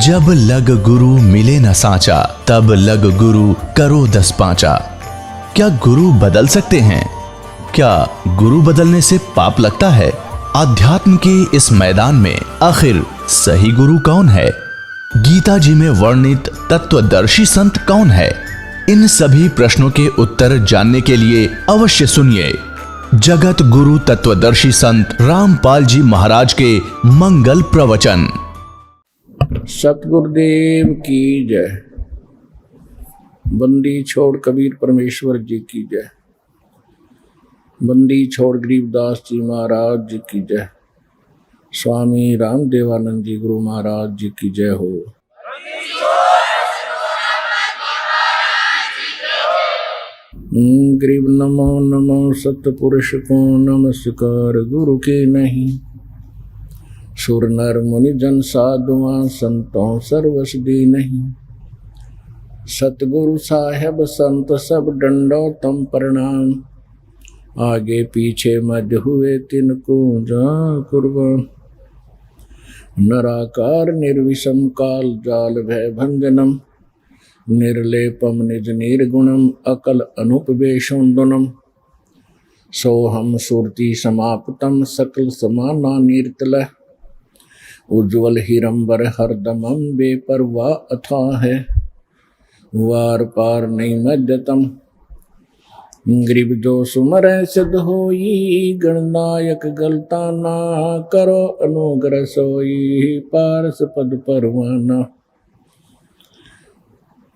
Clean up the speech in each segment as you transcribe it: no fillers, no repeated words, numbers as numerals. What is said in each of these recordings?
जब लग गुरु मिले न साचा, तब लग गुरु करो 10 पांचा। क्या गुरु बदल सकते हैं? क्या गुरु बदलने से पाप लगता है? अध्यात्म के इस मैदान में आखिर सही गुरु कौन है? गीता जी में वर्णित तत्वदर्शी संत कौन है? इन सभी प्रश्नों के उत्तर जानने के लिए अवश्य सुनिए जगत गुरु तत्वदर्शी संत रामपाल जी महाराज के मंगल प्रवचन। सतगुरुदेव की जय। बंदी छोड़ कबीर परमेश्वर जी की जय। बंदी छोड़ गरीबदास जी महाराज जी की जय। स्वामी रामदेवानंद जी गुरु महाराज जी की जय हो। गरीब नमो नमो सतपुरुष को नमस्कार गुरु के नहीं। सुर नर मुनि जन साधुआं संतों सर्वस दी नहीं। सतगुरु साहेब संत सब डंडो तम प्रणाम। आगे पीछे मध्य हुए तिनको जा कुर्बान। नराकार निर्विषम काल जाल भय भंजनम। निर्लेपम निज निर्गुणम अकल अनुपवेशोन्दनम। सोहम सुरति समाप्तम सकल समाना निर्तल। उज्ज्वल हिरंबर हरदमम बेपरवाह अथाह है। वार पार नहीं मध्यतम। गरीब जो सुमर सिद्ध होई। गणनायक गलता ना करो अनुग्रह सोई। पारस पद परवाना।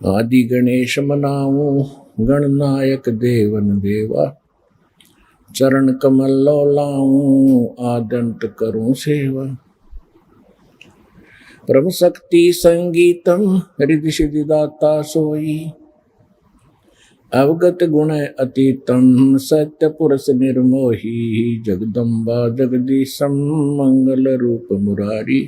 आदि गणेश मनाऊं गणनायक देवन देवा। चरण कमल लो लाऊं आदंत करूं सेवा। परम शक्ति संगीतम हृदय सिद्धि दाता सोई। अवगत गुण अतीतम सत्य पुरुष निर्मोही। जगदम्बा जगदीशम मंगल रूप मुरारी।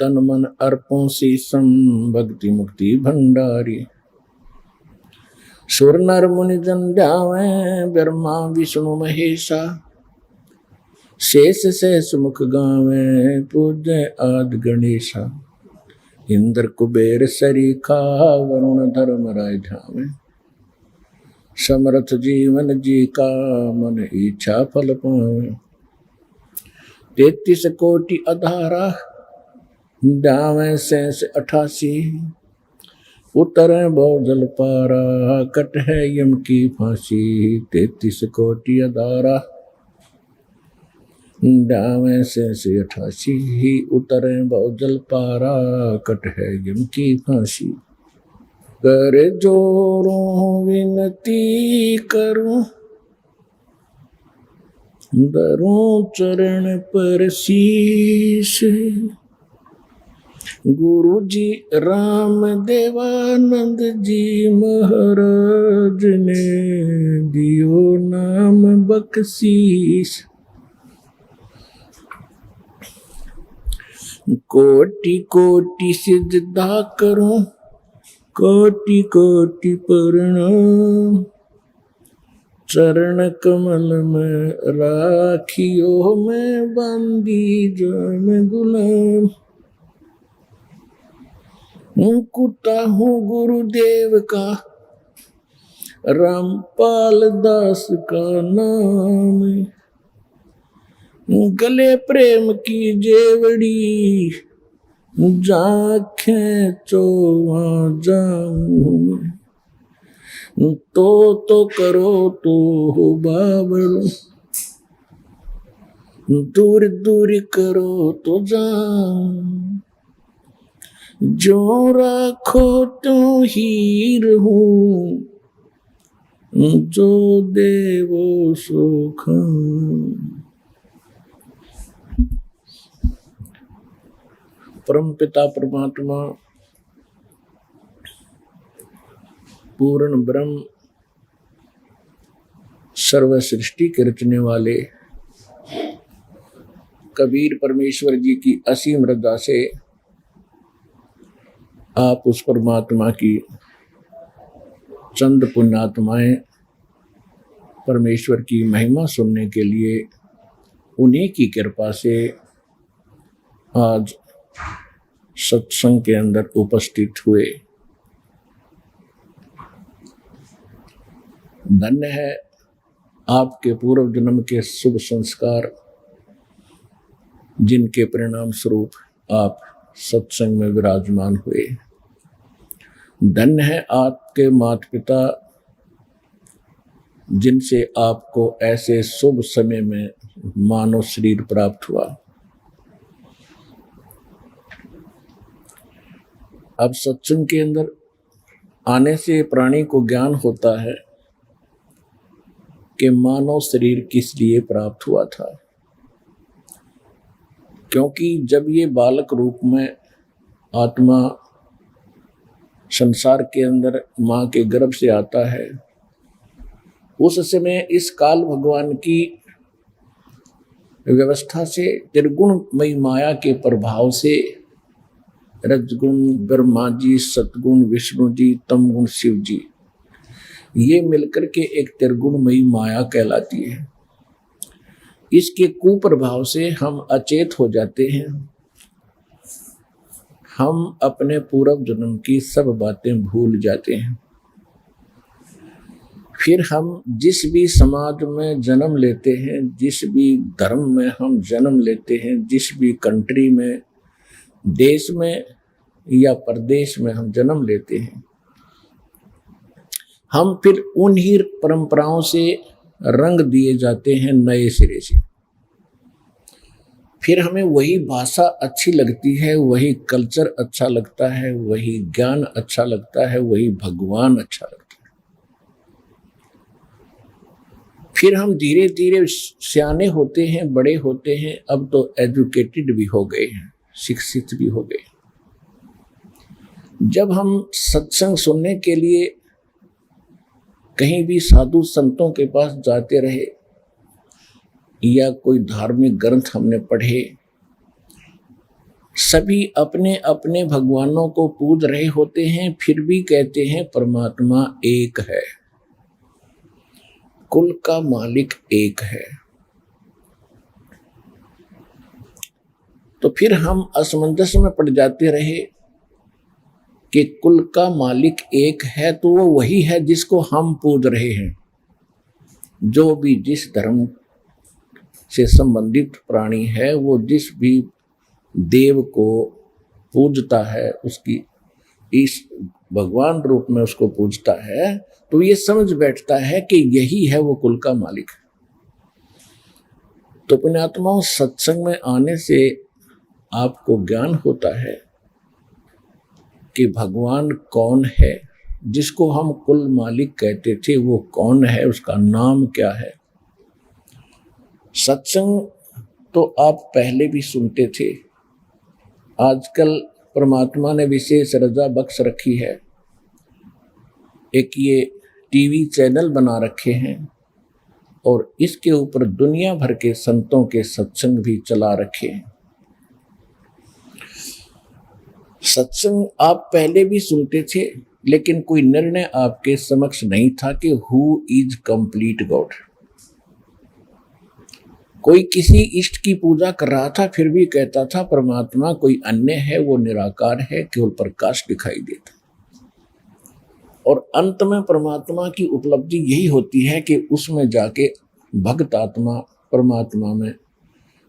तन मन अर्पों शीसम भक्ति मुक्ति भंडारी। सुर नर मुनि जन ध्यावे ब्रह्मा विष्णु महेशा। शेष शेष मुख गावे पूज्य आदि गणेशा। इंद्र कुबेर सरीखा वरुण धर्म राय ध्यावे। समर्थ जीवन जी का मन इच्छा फल पावे। 33 कोटि अधारा ध्यावे शेष 88। उतरे बहु जल पारा कट है यम की फांसी। 33 कोटि अधारा ध्यावे शेष 88। उतरे बहु जल पारा कट है यम की फांसी। कर जोरों विनती करूं धरूं चरण पर शीश। गुरु जी राम देवानंद जी महाराज ने दियो नाम बख्शीश। कोटि कोटि सिजदा करूं कोटि कोटि प्रणाम। चरण कमल में राखियो मैं बंदी जान गुलाम। कुत्ता हूँ गुरुदेव का रामपाल दास का नाम। गले प्रेम की जेवड़ी जाखें चो वहाँ जाऊं। तो करो तो हो बाबड़ो। दूर दूर करो तो जाऊं। जो राखो तो ही रहूं। जो देवो सो खाऊं। परम पिता परमात्मा पूर्ण ब्रह्म सर्व सृष्टि के रचने वाले कबीर परमेश्वर जी की असीम रजा से आप उस परमात्मा की चंद पुण्यात्माएं परमेश्वर की महिमा सुनने के लिए उन्हीं की कृपा से आज सत्संग के अंदर उपस्थित हुए। धन्य है आपके पूर्व जन्म के शुभ संस्कार, जिनके परिणाम स्वरूप आप सत्संग में विराजमान हुए। धन्य है आपके माता पिता, जिनसे आपको ऐसे शुभ समय में मानव शरीर प्राप्त हुआ। अब सत्संग के अंदर आने से प्राणी को ज्ञान होता है कि मानव शरीर किस लिए प्राप्त हुआ था। क्योंकि जब ये बालक रूप में आत्मा संसार के अंदर माँ के गर्भ से आता है, उस समय इस काल भगवान की व्यवस्था से त्रिगुणमयी माया के प्रभाव से रजगुण ब्रह्मा जी, सतगुण विष्णु जी, तमगुण शिव जी, ये मिलकर के एक त्रिगुणमयी माया कहलाती है। इसके कुप्रभाव से हम अचेत हो जाते हैं। हम अपने पूर्व जन्म की सब बातें भूल जाते हैं। फिर हम जिस भी समाज में जन्म लेते हैं, जिस भी धर्म में हम जन्म लेते हैं, जिस भी कंट्री में, देश में या प्रदेश में हम जन्म लेते हैं, हम फिर उन्हीं परंपराओं से रंग दिए जाते हैं नए सिरे से। फिर हमें वही भाषा अच्छी लगती है, वही कल्चर अच्छा लगता है, वही ज्ञान अच्छा लगता है, वही भगवान अच्छा लगता है। फिर हम धीरे धीरे सियाने होते हैं, बड़े होते हैं, अब तो एजुकेटेड भी हो गए हैं, शिक्षित भी हो गए। जब हम सत्संग सुनने के लिए कहीं भी साधु संतों के पास जाते रहे या कोई धार्मिक ग्रंथ हमने पढ़े, सभी अपने अपने भगवानों को पूज रहे होते हैं, फिर भी कहते हैं परमात्मा एक है, कुल का मालिक एक है। तो फिर हम असमंजस में पड़ जाते रहे कि कुल का मालिक एक है तो वो वही है जिसको हम पूज रहे हैं। जो भी जिस धर्म से संबंधित प्राणी है, वो जिस भी देव को पूजता है, उसकी इस भगवान रूप में उसको पूजता है, तो ये समझ बैठता है कि यही है वो कुल का मालिक। तो पुण्यात्माओं, सत्संग में आने से आपको ज्ञान होता है कि भगवान कौन है, जिसको हम कुल मालिक कहते थे वो कौन है, उसका नाम क्या है। सत्संग तो आप पहले भी सुनते थे, आजकल परमात्मा ने विशेष रजा बख्श रखी है। एक ये टीवी चैनल बना रखे हैं और इसके ऊपर दुनिया भर के संतों के सत्संग भी चला रखे हैं। सत्संग आप पहले भी सुनते थे, लेकिन कोई निर्णय आपके समक्ष नहीं था कि हु इज कंप्लीट गॉड। कोई किसी इष्ट की पूजा कर रहा था, फिर भी कहता था परमात्मा कोई अन्य है, वो निराकार है, केवल प्रकाश दिखाई देता। और अंत में परमात्मा की उपलब्धि यही होती है कि उसमें जाके भक्त आत्मा परमात्मा में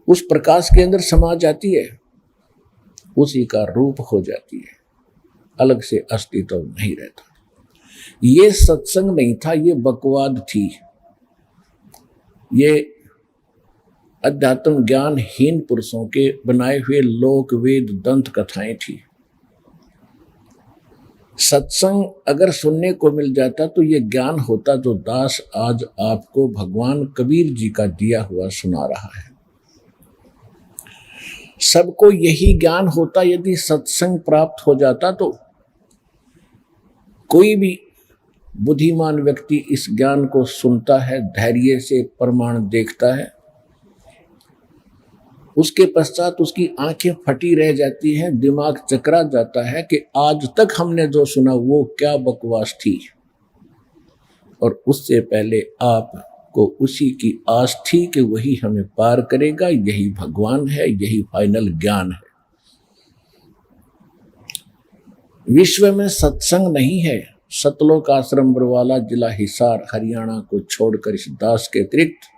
उस प्रकाश के अंदर समा जाती है, उसी का रूप हो जाती है, अलग से अस्तित्व नहीं रहता। ये सत्संग नहीं था, ये बकवाद थी, ये अध्यात्म ज्ञानहीन पुरुषों के बनाए हुए लोक वेद दंत कथाएं थी। सत्संग अगर सुनने को मिल जाता तो ये ज्ञान होता जो दास आज आपको भगवान कबीर जी का दिया हुआ सुना रहा है। सबको यही ज्ञान होता, यदि सत्संग प्राप्त हो जाता तो कोई भी बुद्धिमान व्यक्ति इस ज्ञान को सुनता है, धैर्य से प्रमाण देखता है, उसके पश्चात उसकी आंखें फटी रह जाती हैं, दिमाग चकरा जाता है कि आज तक हमने जो सुना वो क्या बकवास थी। और उससे पहले आपको उसी की आस थी कि वही हमें पार करेगा, यही भगवान है, यही फाइनल ज्ञान है। विश्व में सत्संग नहीं है। सतलोक आश्रम बरवाला, जिला हिसार, हरियाणा को छोड़कर इस दास के अतिरिक्त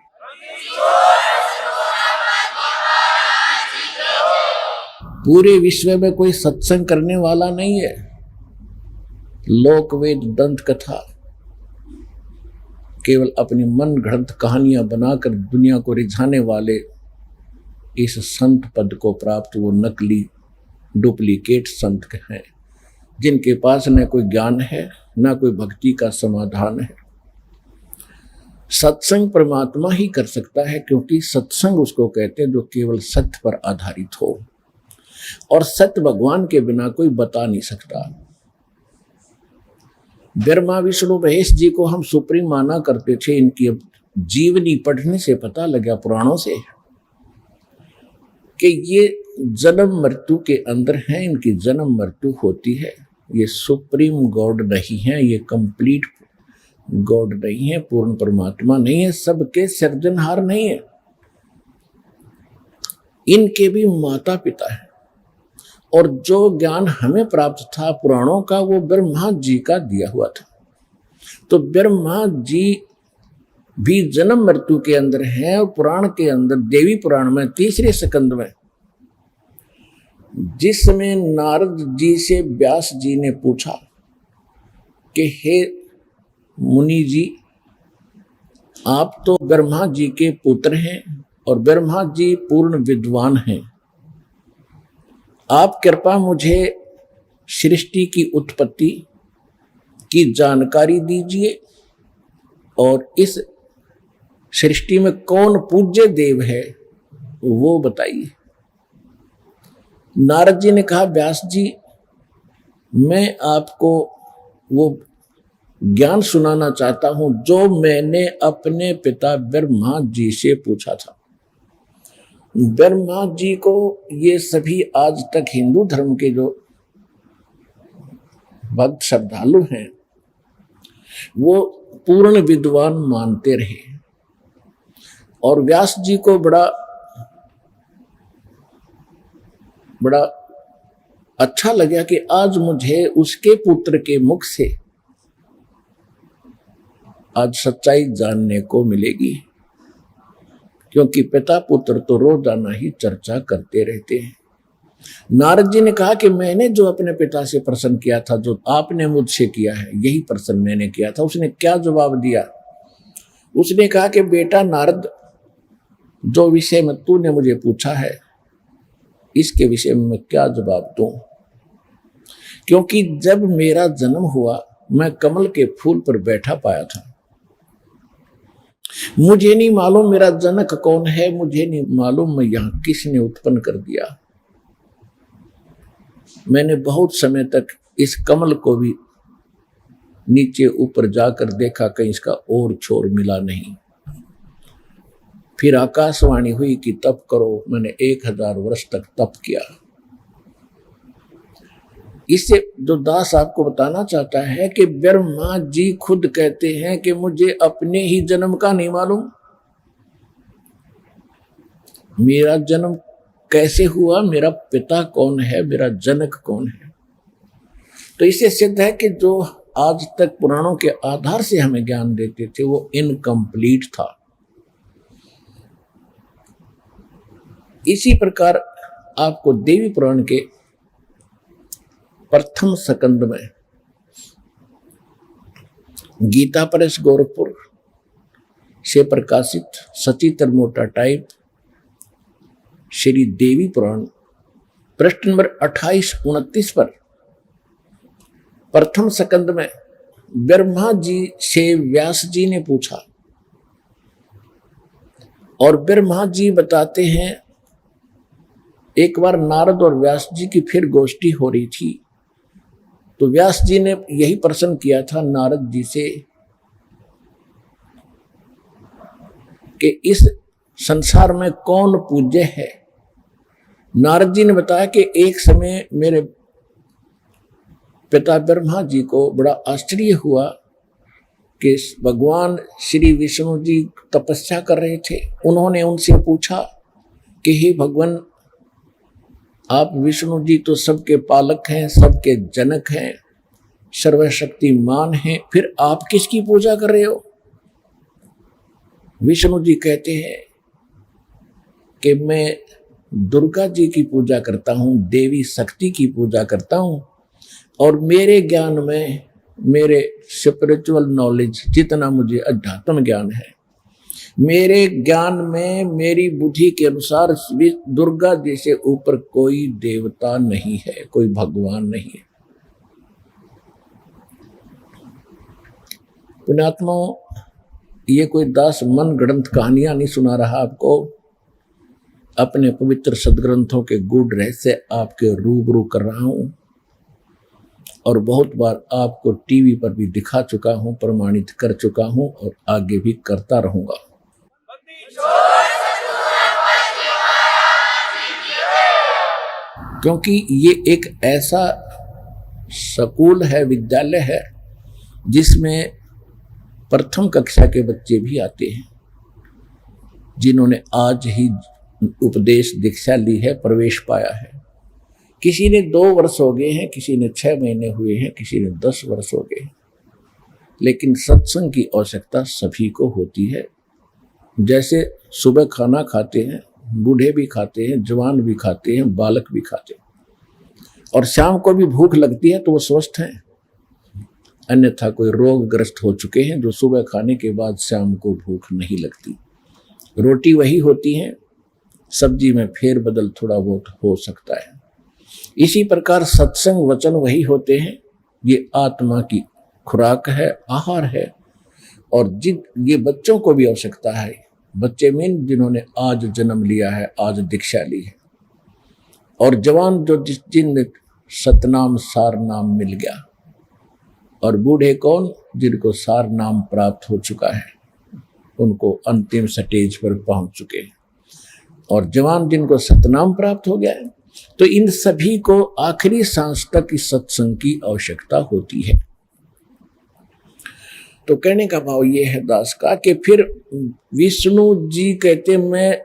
पूरे विश्व में कोई सत्संग करने वाला नहीं है। लोकवेद दंत कथा केवल अपनी मन गढ़ंत कहानियां बनाकर दुनिया को रिझाने वाले इस संत पद को प्राप्त वो नकली डुप्लीकेट संत हैं, जिनके पास न कोई ज्ञान है न कोई भक्ति का समाधान है। सत्संग परमात्मा ही कर सकता है, क्योंकि सत्संग उसको कहते हैं जो केवल सत्य पर आधारित हो, और सत्य भगवान के बिना कोई बता नहीं सकता। ब्रह्मा विष्णु महेश जी को हम सुप्रीम माना करते थे। इनकी अब जीवनी पढ़ने से पता लगा पुराणों से कि ये जन्म मृत्यु के अंदर हैं, इनकी जन्म मृत्यु होती है। ये सुप्रीम गॉड नहीं है, ये कंप्लीट गॉड नहीं है, पूर्ण परमात्मा नहीं है, सबके सृजनहार नहीं है। इनके भी माता पिता है, और जो ज्ञान हमें प्राप्त था पुराणों का वो ब्रह्मा जी का दिया हुआ था। तो ब्रह्मा जी भी जन्म मृत्यु के अंदर हैं, और पुराण के अंदर देवी पुराण में 3रे स्कंद में जिसमें नारद जी से व्यास जी ने पूछा कि हे मुनि जी, आप तो ब्रह्मा जी के पुत्र हैं और ब्रह्मा जी पूर्ण विद्वान हैं, आप कृपा मुझे सृष्टि की उत्पत्ति की जानकारी दीजिए, और इस सृष्टि में कौन पूज्य देव है वो बताइए। नारद जी ने कहा, व्यास जी, मैं आपको वो ज्ञान सुनाना चाहता हूं जो मैंने अपने पिता ब्रह्मा जी से पूछा था। ब्रह्मा जी को ये सभी आज तक हिंदू धर्म के जो भक्त श्रद्धालु हैं वो पूर्ण विद्वान मानते रहे, और व्यास जी को बड़ा अच्छा लगा कि आज मुझे उसके पुत्र के मुख से आज सच्चाई जानने को मिलेगी, क्योंकि पिता पुत्र तो रोजाना ही चर्चा करते रहते हैं। नारद जी ने कहा कि मैंने जो अपने पिता से प्रश्न किया था, जो आपने मुझसे किया है, यही प्रश्न मैंने किया था। उसने क्या जवाब दिया? उसने कहा कि बेटा नारद, जो विषय में तूने मुझे पूछा है इसके विषय में मैं क्या जवाब दूं, क्योंकि जब मेरा जन्म हुआ मैं कमल के फूल पर बैठा पाया था। मुझे नहीं मालूम मेरा जनक कौन है, मुझे नहीं मालूम मैं यहां किसने उत्पन्न कर दिया। मैंने बहुत समय तक इस कमल को भी नीचे ऊपर जाकर देखा, कहीं इसका और छोर मिला नहीं। फिर आकाशवाणी हुई कि तप करो। मैंने 1000 वर्ष तक तप किया। इससे जो दास आपको बताना चाहता है कि ब्रह्मा जी खुद कहते हैं कि मुझे अपने ही जन्म का नहीं मालूम, मेरा जन्म कैसे हुआ, मेरा पिता कौन है, मेरा जनक कौन है। तो इससे सिद्ध है कि जो आज तक पुराणों के आधार से हमें ज्ञान देते थे वो इनकम्प्लीट था। इसी प्रकार आपको देवी पुराण के प्रथम स्कंद में गीता प्रेस गोरखपुर से प्रकाशित सचित्र मोटा टाइप श्री देवी पुराण पृष्ठ नंबर 28-29 पर प्रथम स्कंद में ब्रह्मा जी से व्यास जी ने पूछा, और ब्रह्मा जी बताते हैं एक बार नारद और व्यास जी की फिर गोष्ठी हो रही थी, तो व्यास जी ने यही प्रश्न किया था नारद जी से कि इस संसार में कौन पूज्य है। नारद जी ने बताया कि एक समय मेरे पिता ब्रह्मा जी को बड़ा आश्चर्य हुआ कि भगवान श्री विष्णु जी तपस्या कर रहे थे। उन्होंने उनसे पूछा कि हे भगवान, आप विष्णु जी तो सबके पालक हैं, सबके जनक हैं, सर्वशक्तिमान हैं, फिर आप किसकी पूजा कर रहे हो? विष्णु जी कहते हैं कि मैं दुर्गा जी की पूजा करता हूँ, देवी शक्ति की पूजा करता हूँ, और मेरे ज्ञान में, मेरे स्पिरिचुअल नॉलेज जितना मुझे अध्यात्म ज्ञान है, मेरे ज्ञान में, मेरी बुद्धि के अनुसार दुर्गा जी से ऊपर कोई देवता नहीं है, कोई भगवान नहीं है। पुण्यात्माओं, ये कोई दास मन ग्रंथ कहानियां नहीं सुना रहा आपको, अपने पवित्र सदग्रंथों के गूढ़ रहस्य आपके रूबरू कर रहा हूं, और बहुत बार आपको टीवी पर भी दिखा चुका हूं, प्रमाणित कर चुका हूं, और आगे भी करता रहूंगा। क्योंकि ये एक ऐसा स्कूल है, विद्यालय है, जिसमें प्रथम कक्षा के बच्चे भी आते हैं, जिन्होंने आज ही उपदेश दीक्षा ली है, प्रवेश पाया है। किसी ने 2 वर्ष हो गए हैं, किसी ने 6 महीने हुए हैं, किसी ने 10 वर्ष हो गए हैं, लेकिन सत्संग की आवश्यकता सभी को होती है। जैसे सुबह खाना खाते हैं, बूढ़े भी खाते हैं, जवान भी खाते हैं, बालक भी खाते हैं, और शाम को भी भूख लगती है तो वो स्वस्थ हैं। अन्यथा कोई रोगग्रस्त हो चुके हैं जो सुबह खाने के बाद शाम को भूख नहीं लगती। रोटी वही होती है, सब्जी में फेर बदल थोड़ा बहुत हो सकता है। इसी प्रकार सत्संग वचन वही होते हैं, ये आत्मा की खुराक है, आहार है, और ये बच्चों को भी आवश्यकता है। बच्चे मीन जिन्होंने आज जन्म लिया है, आज दीक्षा ली है, और जवान जो जिन सतनाम सार नाम मिल गया, और बूढ़े कौन, जिनको सार नाम प्राप्त हो चुका है, उनको अंतिम स्टेज पर पहुंच चुके हैं, और जवान जिनको सतनाम प्राप्त हो गया है। तो इन सभी को आखिरी सांस तक इस सत्संग की आवश्यकता होती है। तो कहने का भाव ये है दास का कि फिर विष्णु जी कहते मैं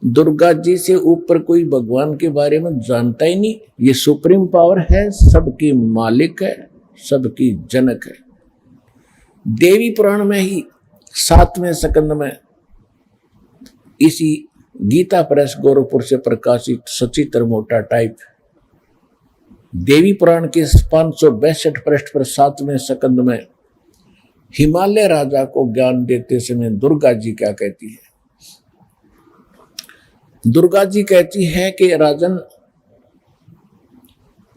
दुर्गा जी से ऊपर कोई भगवान के बारे में जानता ही नहीं, ये सुप्रीम पावर है, सबकी मालिक है, सबकी जनक है। देवी पुराण में ही 7वें स्कंद में, इसी गीता प्रेस गोरखपुर से प्रकाशित सचित्र मोटा टाइप देवी पुराण के 562 पृष्ठ पर 7वें स्कंद में हिमालय राजा को ज्ञान देते समय दुर्गा जी क्या कहती है? दुर्गा जी कहती है कि राजन,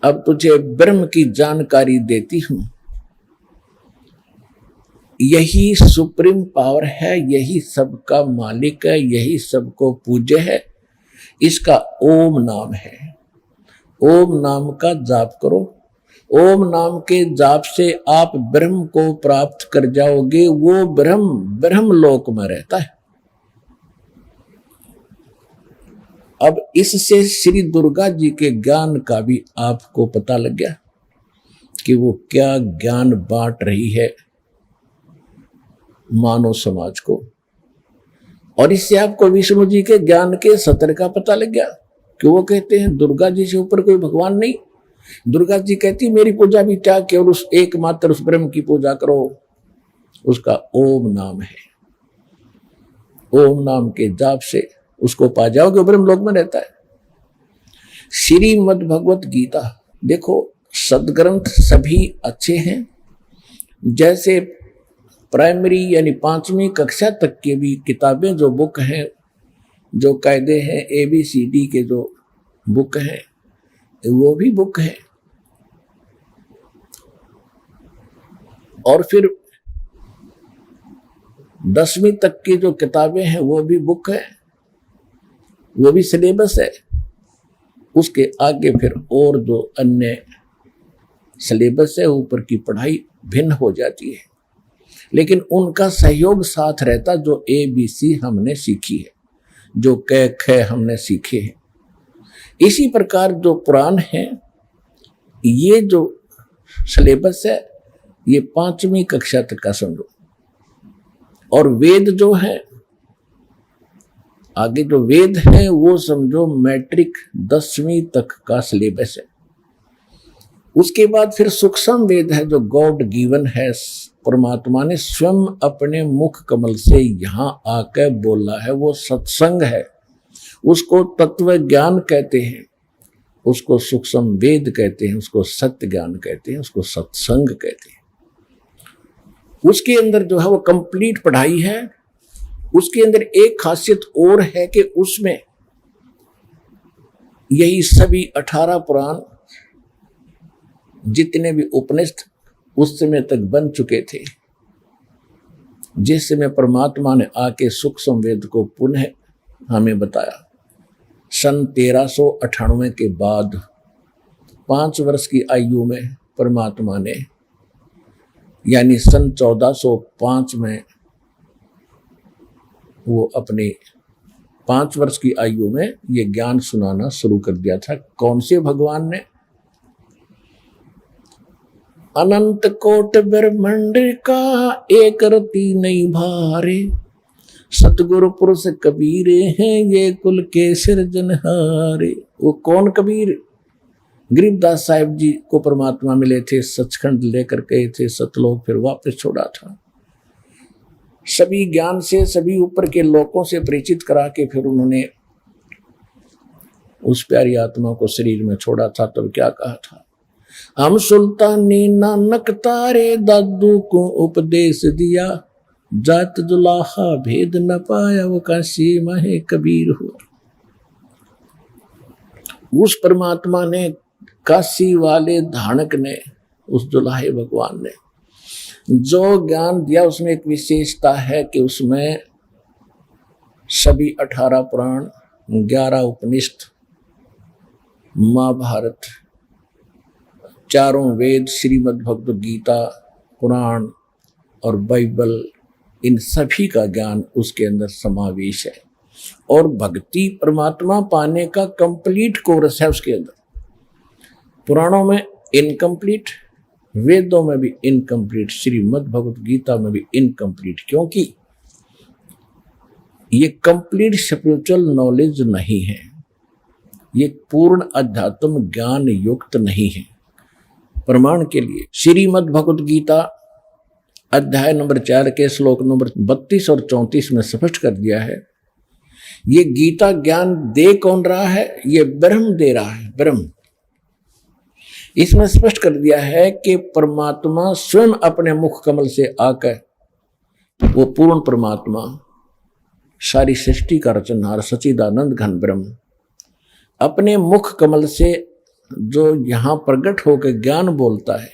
अब तुझे ब्रह्म की जानकारी देती हूं, यही सुप्रीम पावर है, यही सबका मालिक है, यही सबको पूज्य है, इसका ओम नाम है। ओम नाम का जाप करो, ओम नाम के जाप से आप ब्रह्म को प्राप्त कर जाओगे। वो ब्रह्म लोक में रहता है। अब इससे श्री दुर्गा जी के ज्ञान का भी आपको पता लग गया कि वो क्या ज्ञान बांट रही है मानव समाज को, और इससे आपको विष्णु जी के ज्ञान के सत्र का पता लग गया कि वो कहते हैं दुर्गा जी से ऊपर कोई भगवान नहीं। दुर्गा जी कहती मेरी पूजा भी त्याग के और उस एकमात्र उस ब्रह्म की पूजा करो, उसका ओम नाम है। ओम नाम के जाप से उसको पा जाओगे, ब्रह्म लोक में रहता है। श्रीमद् भगवत गीता देखो, सदग्रंथ सभी अच्छे हैं। जैसे प्राइमरी यानी 5वीं कक्षा तक के भी किताबें जो बुक हैं, जो कायदे हैं, ABCD के जो बुक हैं, वो भी बुक है। और फिर 10वीं तक की जो किताबें हैं वो भी बुक है, वो भी सिलेबस है। उसके आगे फिर और जो अन्य सिलेबस है, ऊपर की पढ़ाई भिन्न हो जाती है, लेकिन उनका सहयोग साथ रहता। जो ABC हमने सीखी है, जो क ख हमने सीखे हैं, इसी प्रकार जो पुराण है, ये जो सिलेबस है, ये 5वीं कक्षा तक का समझो। और वेद जो है आगे जो वेद है वो समझो मैट्रिक 10वीं तक का सिलेबस है। उसके बाद फिर सूक्ष्म वेद है जो गॉड गिवन है, परमात्मा ने स्वयं अपने मुख कमल से यहाँ आकर बोला है, वो सत्संग है। उसको तत्व ज्ञान कहते हैं, उसको सूक्ष्म वेद कहते हैं, उसको सत्य ज्ञान कहते हैं, उसको सत्संग कहते हैं। उसके अंदर जो है वो कंप्लीट पढ़ाई है। उसके अंदर एक खासियत और है कि उसमें यही सभी 18 पुराण जितने भी उपनिषद उस समय तक बन चुके थे, जिस समय परमात्मा ने आके सूक्ष्म वेद को पुनः हमें बताया। सन 1398 के बाद 5 वर्ष की आयु में परमात्मा ने, यानी सन 1405 में वो अपने 5 वर्ष की आयु में ये ज्ञान सुनाना शुरू कर दिया था। कौन से भगवान ने? अनंत कोट ब्रह्मांड का एक रति नहीं भारे, सतगुरु पुरुष कबीर हैं ये कुल के सिरजनहारे। वो कौन कबीर? गरीबदास साहिब जी को परमात्मा मिले थे, सचखंड लेकर गए थे, सतलोक फिर वापस छोड़ा था। सभी ज्ञान से सभी ऊपर के लोगों से परिचित करा के फिर उन्होंने उस प्यारी आत्मा को शरीर में छोड़ा था। तब क्या कहा था? हम सुल्तानी नानक तारे दादू को उपदेश दिया, जात जुलाहा भेद न पाया वो काशी माहे कबीर हुआ। उस परमात्मा ने, काशी वाले धानक ने, उस जुलाहे भगवान ने जो ज्ञान दिया उसमें एक विशेषता है कि उसमें सभी 18 पुराण, 11 उपनिषद, महाभारत, 4 वेद, श्रीमद् भगवद गीता, कुरान और बाइबल, इन सभी का ज्ञान उसके अंदर समावेश है। और भक्ति परमात्मा पाने का कंप्लीट कोर्स है उसके अंदर। पुराणों में इनकम्प्लीट, वेदों में भी इनकम्प्लीट, श्रीमद् भगवद गीता में भी इनकम्प्लीट, क्योंकि ये कंप्लीट स्पिरिचुअल नॉलेज नहीं है, ये पूर्ण अध्यात्म ज्ञान युक्त नहीं है। प्रमाण के लिए श्रीमद् भगवद गीता अध्याय नंबर 4 के श्लोक नंबर 32 और 34 में स्पष्ट कर दिया है। ये गीता ज्ञान दे कौन रहा है? ये ब्रह्म दे रहा है, ब्रह्म। इसमें स्पष्ट कर दिया है कि परमात्मा स्वयं अपने मुख कमल से आकर, वो पूर्ण परमात्मा, सारी सृष्टि का रचनहार सच्चिदानंद घन ब्रह्म, अपने मुख कमल से जो यहां प्रकट होकर ज्ञान बोलता है,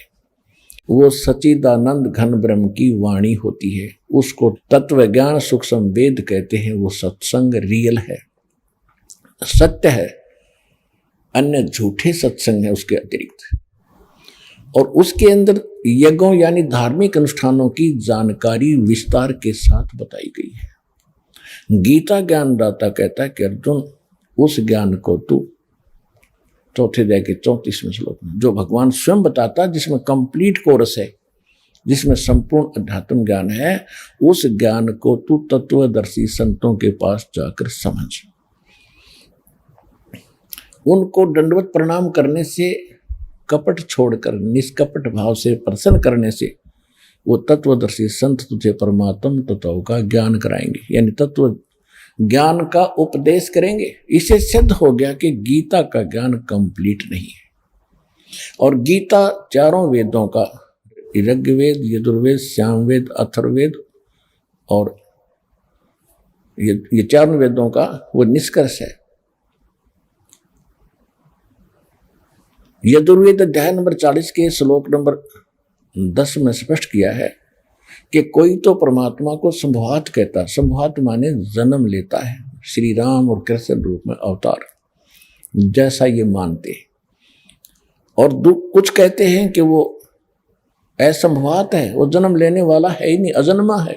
वो सच्चिदानंद घन ब्रह्म की वाणी होती है। उसको तत्व ज्ञान सूक्ष्म वेद कहते हैं। वो सत्संग रियल है, सत्य है, अन्य झूठे सत्संग है उसके अतिरिक्त। और उसके अंदर यज्ञों यानी धार्मिक अनुष्ठानों की जानकारी विस्तार के साथ बताई गई है। गीता ज्ञानदाता कहता है कि अर्जुन, उस ज्ञान को तू, चौथे अध्याय के 34वें श्लोक में जो भगवान स्वयं बताता, जिसमें कंप्लीट कोर्स है, जिसमें संपूर्ण अध्यात्म ज्ञान है, उस ज्ञान को तू तत्वदर्शी संतों के पास जाकर समझ। उनको दंडवत प्रणाम करने से, कपट छोड़कर निष्कपट भाव से प्रसन्न करने से, वो तत्वदर्शी संत तुझे परमात्म तत्व का ज्ञान कराएंगे, यानी तत्व ज्ञान का उपदेश करेंगे। इसे सिद्ध हो गया कि गीता का ज्ञान कंप्लीट नहीं है। और गीता 4 वेदों का, ऋग्वेद, यजुर्वेद, सामवेद, अथर्ववेद और ये 4 वेदों का वो निष्कर्ष है। यजुर्वेद अध्याय नंबर 40 के श्लोक नंबर 10 में स्पष्ट किया है कि कोई तो परमात्मा को संभवात कहता, संभवात माने जन्म लेता है, श्री राम और कृष्ण रूप में अवतार, जैसा ये मानते। और कुछ कहते हैं कि वो असंभवात है, वो जन्म लेने वाला है ही नहीं, अजन्मा है,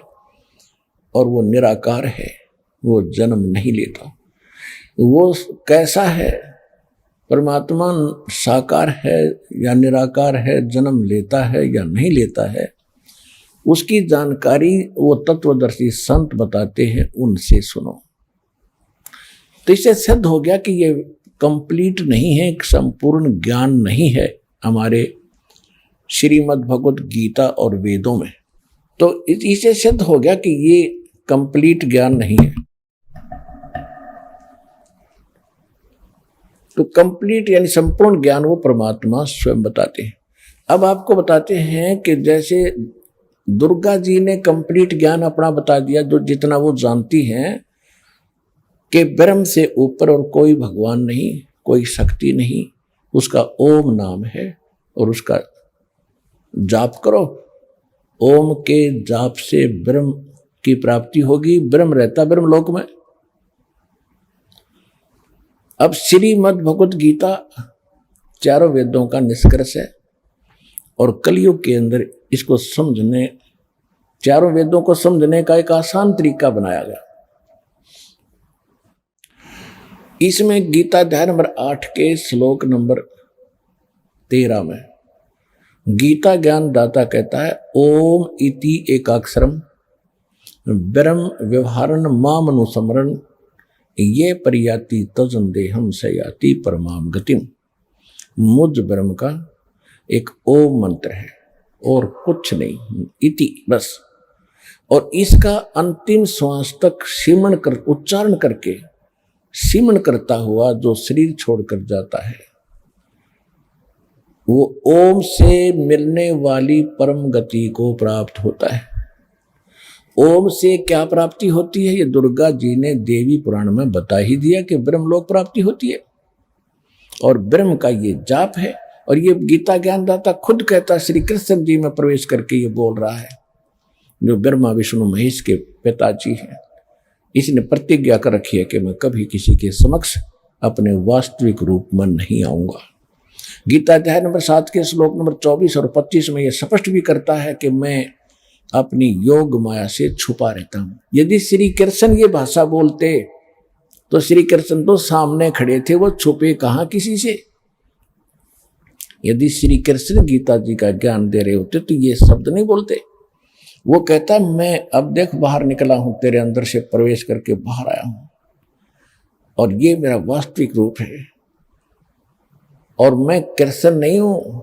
और वो निराकार है, वो जन्म नहीं लेता। वो कैसा है? परमात्मा साकार है या निराकार है, जन्म लेता है या नहीं लेता है, उसकी जानकारी वो तत्वदर्शी संत बताते हैं, उनसे सुनो। तो इससे सिद्ध हो गया कि ये कंप्लीट नहीं है, संपूर्ण ज्ञान नहीं है हमारे श्रीमद् भगवत गीता और वेदों में। तो इससे सिद्ध हो गया कि ये कंप्लीट ज्ञान नहीं है। तो कंप्लीट यानी संपूर्ण ज्ञान वो परमात्मा स्वयं बताते हैं। अब आपको बताते हैं कि जैसे दुर्गा जी ने कंप्लीट ज्ञान अपना बता दिया, जो जितना वो जानती हैं कि ब्रह्म से ऊपर और कोई भगवान नहीं, कोई शक्ति नहीं, उसका ओम नाम है और उसका जाप करो। ओम के जाप से ब्रह्म की प्राप्ति होगी, ब्रह्म रहता ब्रह्मलोक में। अब श्रीमद् भगवत गीता चारों वेदों का निष्कर्ष है और कलयुग के अंदर इसको समझने, चारों वेदों को समझने का एक आसान तरीका बनाया गया। इसमें गीता अध्याय नंबर 8 के श्लोक नंबर 13 में गीता ज्ञान दाता कहता है, ओम इति एकाक्षरम ब्रह्म व्यवहारन माम अनुसमरण ये परियाति तजन देहम सयाति परमाम गतिम। मुझ ब्रह्म का एक ओम मंत्र है और कुछ नहीं, इति बस। और इसका अंतिम श्वास तक सिमरण कर, उच्चारण करके सिमरण करता हुआ जो शरीर छोड़कर जाता है, वो ओम से मिलने वाली परम गति को प्राप्त होता है। ओम से क्या प्राप्ति होती है, ये दुर्गा जी ने देवी पुराण में बता ही दिया कि ब्रह्मलोक प्राप्ति होती है और ब्रह्म का ये जाप है। और ये गीता ज्ञानदाता खुद कहता, श्री कृष्ण जी में प्रवेश करके ये बोल रहा है, जो ब्रह्मा विष्णु महेश के पिताजी हैं। इसने प्रतिज्ञा कर रखी है कि मैं कभी किसी के समक्ष अपने वास्तविक रूप में नहीं आऊंगा। गीता अध्याय नंबर 7 के श्लोक नंबर 24 और 25 में यह स्पष्ट भी करता है कि मैं अपनी योग माया से छुपा रहता हूं। यदि श्री कृष्ण ये भाषा बोलते तो श्री कृष्ण तो सामने खड़े थे, वो छुपे कहां किसी से। यदि श्री कृष्ण गीता जी का ज्ञान दे रहे होते तो ये शब्द नहीं बोलते। वो कहता, मैं अब देख बाहर निकला हूं, तेरे अंदर से प्रवेश करके बाहर आया हूं और ये मेरा वास्तविक रूप है और मैं कृष्ण नहीं हूं।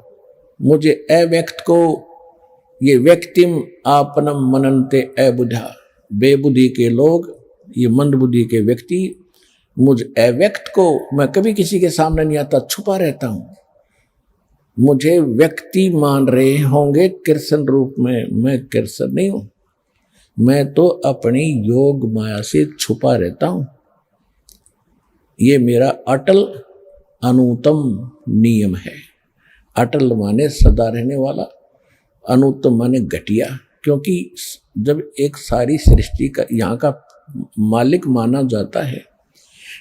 मुझे अव्यक्त को ये व्यक्तिम आपनम मननते अबुधा, बेबुद्धि के लोग, ये मंद बुद्धि के व्यक्ति मुझ अव्यक्त को, मैं कभी किसी के सामने नहीं आता, छुपा रहता हूं। मुझे व्यक्ति मान रहे होंगे कृष्ण रूप में, मैं कृष्ण नहीं हूं। मैं तो अपनी योग माया से छुपा रहता हूं। ये मेरा अटल अनुत्तम नियम है। अटल माने सदा रहने वाला, अनुत्तम माने घटिया। क्योंकि जब एक सारी सृष्टि का यहाँ का मालिक माना जाता है,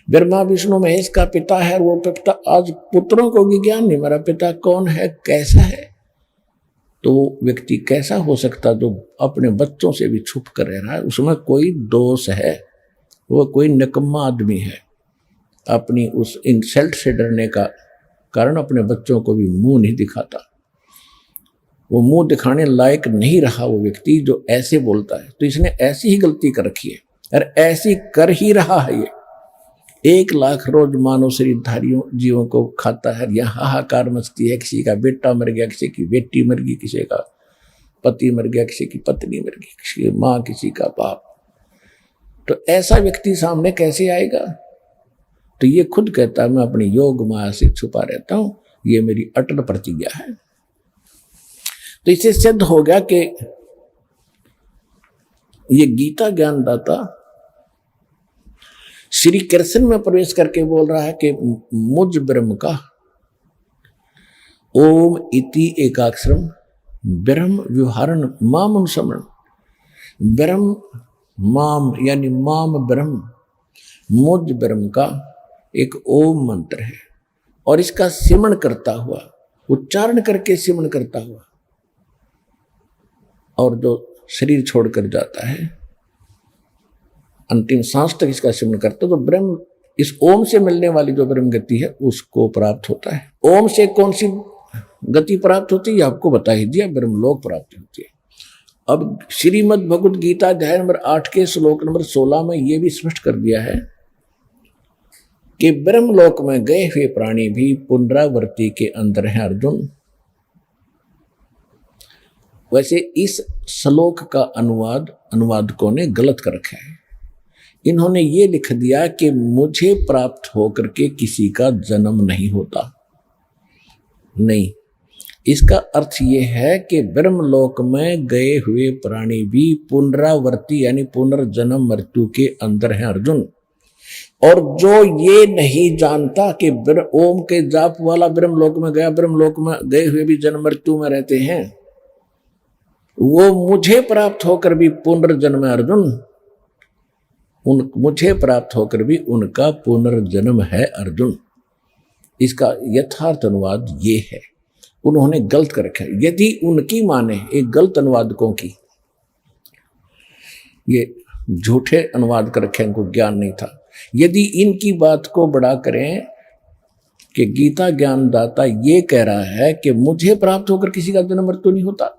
ब्रह्मा विष्णु महेश का पिता है, वो पिता आज पुत्रों को भी ज्ञान नहीं, मेरा पिता कौन है, कैसा है, तो वो व्यक्ति कैसा हो सकता जो अपने बच्चों से भी छुप कर रह रहा है। उसमें कोई दोष है, वो कोई निकम्मा आदमी है। अपनी उस इंसल्ट से डरने का कारण अपने बच्चों को भी मुंह नहीं दिखाता। वो मुंह दिखाने लायक नहीं रहा वो व्यक्ति जो ऐसे बोलता है। तो इसने ऐसी ही गलती कर रखी है और ऐसी कर ही रहा है। ये 1 लाख रोज मानव शरीरधारियों जीवों को खाता है। यह हाहाकार मचती है, किसी का बेटा मर गया, किसी की बेटी मर गई, किसी का पति मर गया, किसी की पत्नी मर गई, किसी की माँ, किसी का बाप। तो ऐसा व्यक्ति सामने कैसे आएगा? तो ये खुद कहता है, मैं अपनी योग माया से छुपा रहता हूं, ये मेरी अटल प्रतिज्ञा है। तो इससे सिद्ध हो गया कि ये गीता ज्ञानदाता श्री कृष्ण में प्रवेश करके बोल रहा है कि मुझ ब्रह्म का ओम इति एकाक्षरम ब्रह्म व्यवहारन माम अनुसमरण। ब्रह्म माम यानी माम ब्रह्म, मुझ ब्रह्म का एक ओम मंत्र है और इसका सिमरण करता हुआ, उच्चारण करके सिमरण करता हुआ, और जो शरीर छोड़कर जाता है अंतिम सांस तक इसका सिमरण करता, तो ब्रह्म, इस ओम से मिलने वाली जो ब्रह्म गति है उसको प्राप्त होता है। ओम से कौन सी गति प्राप्त होती है आपको बता ही दिया, ब्रह्मलोक प्राप्ति होती है। अब श्रीमद् भगवत गीता अध्याय नंबर 8 के श्लोक नंबर 16 में यह भी स्पष्ट कर दिया है कि ब्रह्मलोक में गए हुए प्राणी भी पुनरावृत्ति के अंदर हैं अर्जुन। वैसे इस श्लोक का अनुवादकों ने गलत कर रखा है। इन्होंने ये लिख दिया कि मुझे प्राप्त होकर के किसी का जन्म नहीं होता। नहीं, इसका अर्थ ये है कि ब्रह्मलोक में गए हुए प्राणी भी पुनरावृत्ति यानी पुनर्जन्म मृत्यु के अंदर हैं अर्जुन। और जो ये नहीं जानता कि ओम के जाप वाला ब्रह्मलोक में गया, ब्रह्मलोक में गए हुए भी जन्म मृत्यु में रहते हैं, वो मुझे प्राप्त होकर भी पुनर्जन्म है अर्जुन। मुझे प्राप्त होकर भी उनका पुनर्जन्म है अर्जुन। इसका यथार्थ अनुवाद ये है। उन्होंने गलत कर रखा है। यदि उनकी माने, एक गलत अनुवादकों की, ये झूठे अनुवाद कर रखे, इनको ज्ञान नहीं था। यदि इनकी बात को बड़ा करें कि गीता ज्ञानदाता ये कह रहा है कि मुझे प्राप्त होकर किसी का जन्म मृत्यु नहीं होता,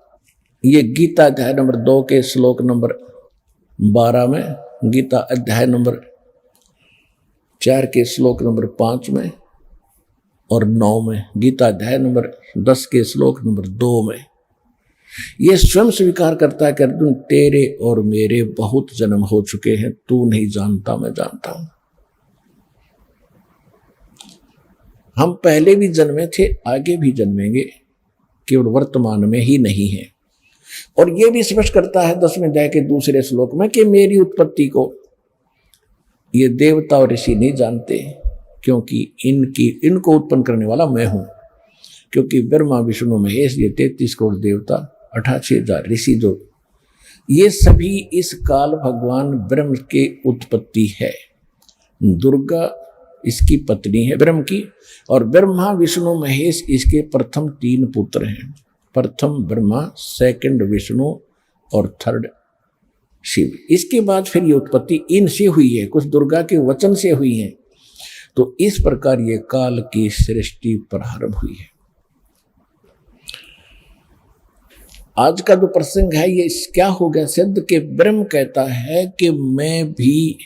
ये गीता अध्याय नंबर 2 के श्लोक नंबर 12 में, गीता अध्याय नंबर 4 के श्लोक नंबर 5 में और 9 में, गीता अध्याय नंबर 10 के श्लोक नंबर 2 में ये स्वयं स्वीकार करता है कि अर्जुन तेरे और मेरे बहुत जन्म हो चुके हैं, तू नहीं जानता, मैं जानता हूं। हम पहले भी जन्मे थे, आगे भी जन्मेंगे, केवल वर्तमान में ही नहीं है। और यह भी स्पष्ट करता है 10वें अध्याय के दूसरे श्लोक में कि मेरी उत्पत्ति को ये देवता और ऋषि नहीं जानते, क्योंकि इनको उत्पन्न करने वाला मैं हूं। क्योंकि ब्रह्मा विष्णु महेश, ये 33 करोड़ देवता, 88,000 ऋषि, जो ये सभी इस काल भगवान ब्रह्म के उत्पत्ति है। दुर्गा इसकी पत्नी है ब्रह्म की, और ब्रह्मा विष्णु महेश इसके प्रथम 3 पुत्र हैं। प्रथम ब्रह्मा, सेकंड विष्णु और थर्ड शिव। इसके बाद फिर ये उत्पत्ति इनसे हुई है, कुछ दुर्गा के वचन से हुई है। तो इस प्रकार ये काल की सृष्टि प्रारंभ हुई है। आज का जो प्रसंग है ये क्या हो गया सिद्ध कि ब्रह्म कहता है कि मैं भी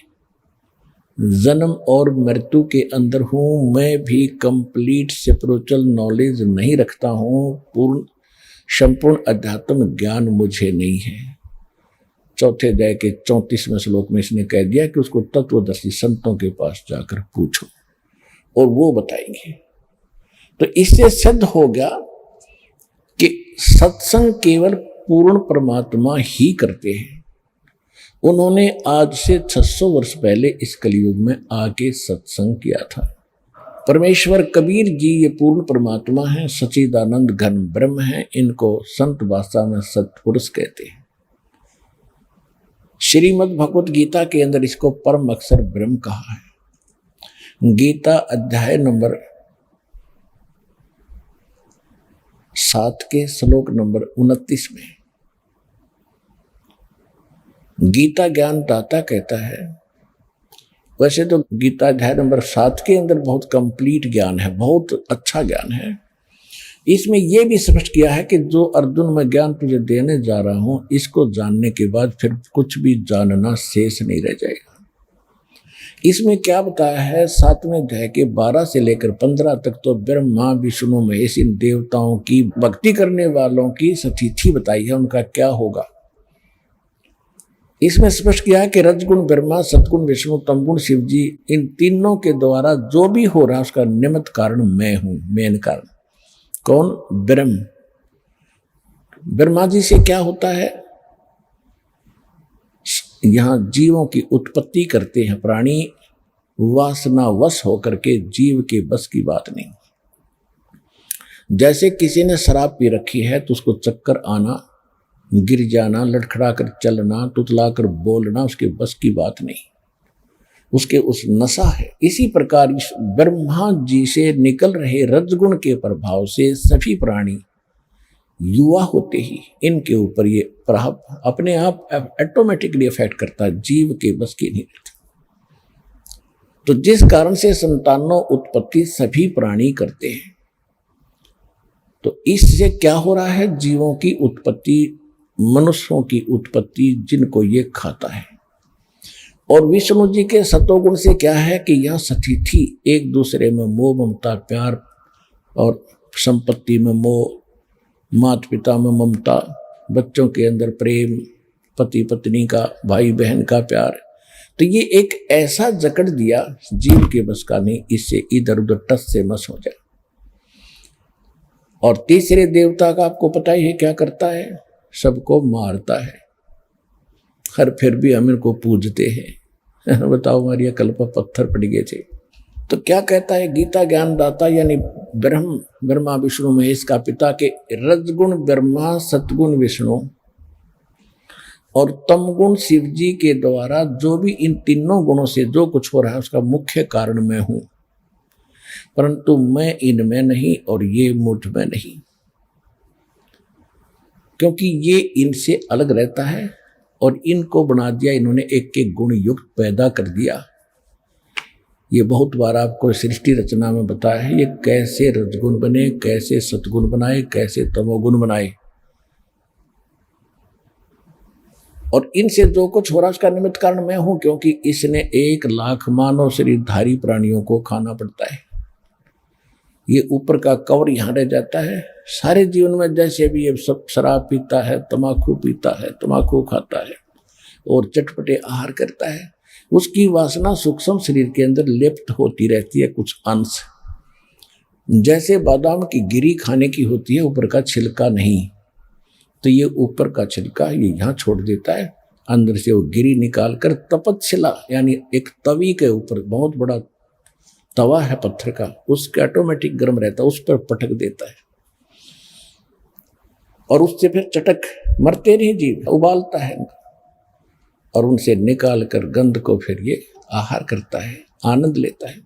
जन्म और मृत्यु के अंदर हूं, मैं भी कंप्लीट स्पिरिचुअल नॉलेज नहीं रखता हूं, संपूर्ण अध्यात्म ज्ञान मुझे नहीं है। चौथे अध्याय के 34वें श्लोक में इसने कह दिया कि उसको तत्वदर्शी संतों के पास जाकर पूछो और वो बताएंगे। तो इससे सिद्ध हो गया कि सत्संग केवल पूर्ण परमात्मा ही करते हैं। उन्होंने आज से 600 वर्ष पहले इस कलयुग में आके सत्संग किया था। परमेश्वर कबीर जी ये पूर्ण परमात्मा है, सच्चिदानंद घन ब्रह्म है। इनको संत भाषा में सत्पुरुष कहते हैं। श्रीमद् भगवत गीता के अंदर इसको परम अक्षर ब्रह्म कहा है। गीता अध्याय नंबर 7 के श्लोक नंबर 29 में गीता ज्ञान दाता कहता है, वैसे तो गीता अध्याय नंबर 7 के अंदर बहुत कंप्लीट ज्ञान है, बहुत अच्छा ज्ञान है। इसमें यह भी स्पष्ट किया है कि जो अर्जुन मैं ज्ञान तुझे देने जा रहा हूं, इसको जानने के बाद फिर कुछ भी जानना शेष नहीं रह जाएगा। इसमें क्या बताया है 7वें अध्याय के 12 से लेकर 15 तक तो ब्रह्मा विष्णु महेश इन देवताओं की भक्ति करने वालों की स्थिति बताई है, उनका क्या होगा। इसमें स्पष्ट किया है कि रजगुण ब्रह्मा, सतगुण विष्णु, तमगुण शिव जी, इन तीनों के द्वारा जो भी हो रहा है उसका निमित्त कारण मैं हूं, मेन कारण। कौन? ब्रह्म। ब्रह्मा जी से क्या होता है? यहां जीवों की उत्पत्ति करते हैं प्राणी, वासना वश होकर के, जीव के बस की बात नहीं। जैसे किसी ने शराब पी रखी है तो उसको चक्कर आना, गिर जाना, लड़खड़ा कर चलना, तुतला कर बोलना उसके बस की बात नहीं, उसके उस नशा है। इसी प्रकार इस ब्रह्मा जी से निकल रहे रजगुण के प्रभाव से सभी प्राणी युवा होते ही इनके ऊपर ये प्रभाव अपने आप ऑटोमेटिकली इफेक्ट करता है, जीव के बस की नहीं रहती। तो जिस कारण से संतानों उत्पत्ति सभी प्राणी करते हैं, तो इससे क्या हो रहा है? जीवों की उत्पत्ति, मनुष्यों की उत्पत्ति जिनको ये खाता है। और विष्णु जी के सतोगुण से क्या है कि यह सतिथि एक दूसरे में मोह ममता प्यार और संपत्ति में मोह, माता पिता में ममता, बच्चों के अंदर प्रेम, पति पत्नी का, भाई बहन का प्यार, तो ये एक ऐसा जकड़ दिया जीव के बस का नहीं, इससे इधर उधर टस से मस हो जाए। और तीसरे देवता का आपको पता ही है क्या करता है, सबको मारता है, हर फिर भी हम इनको पूजते हैं। बताओ हमारी अकल पर पत्थर पड़ गए थे। तो क्या कहता है गीता ज्ञानदाता यानी ब्रह्मा विष्णु महेश का पिता के रजगुण ब्रह्मा, सतगुण विष्णु और तमगुण शिव जी के द्वारा जो भी इन तीनों गुणों से जो कुछ हो रहा है उसका मुख्य कारण मैं हूं, परंतु मैं इनमें नहीं और ये मुझ में नहीं, क्योंकि ये इनसे अलग रहता है और इनको बना दिया इन्होंने, एक एक गुण युक्त पैदा कर दिया। ये बहुत बार आपको सृष्टि रचना में बताया है, ये कैसे रजगुण बने, कैसे सतगुण बनाए, कैसे तमोगुण बनाए, और इनसे जो कुछ हो रहा उसका निमित्त कारण मैं हूं, क्योंकि इसने 1 लाख मानव शरीरधारी प्राणियों को खाना पड़ता है। ये ऊपर का कवर यहां रह जाता है। सारे जीवन में जैसे भी ये सब शराब पीता है, तम्बाकू पीता है, तम्बाकू खाता है और चटपटे आहार करता है, उसकी वासना सूक्ष्म शरीर के अंदर लिप्त होती रहती है कुछ अंश, जैसे बादाम की गिरी खाने की होती है, ऊपर का छिलका नहीं। तो ये ऊपर का छिलका ये यहाँ छोड़ देता है, अंदर से वो गिरी निकालकर तपतशिला यानी एक तवी के ऊपर, बहुत बड़ा तवा है पत्थर का, उसके ऑटोमेटिक गर्म रहता है, उस पर पटक देता है और उससे फिर चटक मरते नहीं जीव, उबालता है और उनसे निकाल कर गंध को फिर ये आहार करता है, आनंद लेता है।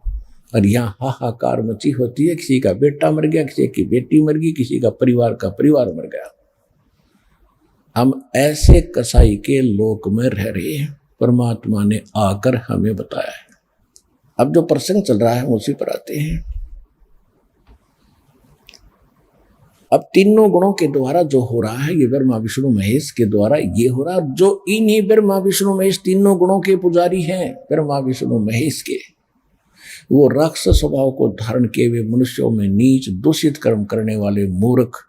और यहाँ हाहाकार मची होती है, किसी का बेटा मर गया, किसी की बेटी मर गई, किसी का परिवार मर गया। हम ऐसे कसाई के लोक में रह रहे हैं, परमात्मा ने आकर हमें बताया है। अब जो प्रसंग चल रहा है उसी पर आते हैं। अब तीनों गुणों के द्वारा जो हो रहा है ये ब्रह्मा विष्णु महेश के द्वारा ये हो रहा, जो इन्हीं ब्रह्मा विष्णु महेश तीनों गुणों के पुजारी हैं, ब्रह्मा विष्णु महेश के, वो राक्षस स्वभाव को धारण किए हुए मनुष्यों में नीच दूषित कर्म करने वाले मूर्ख,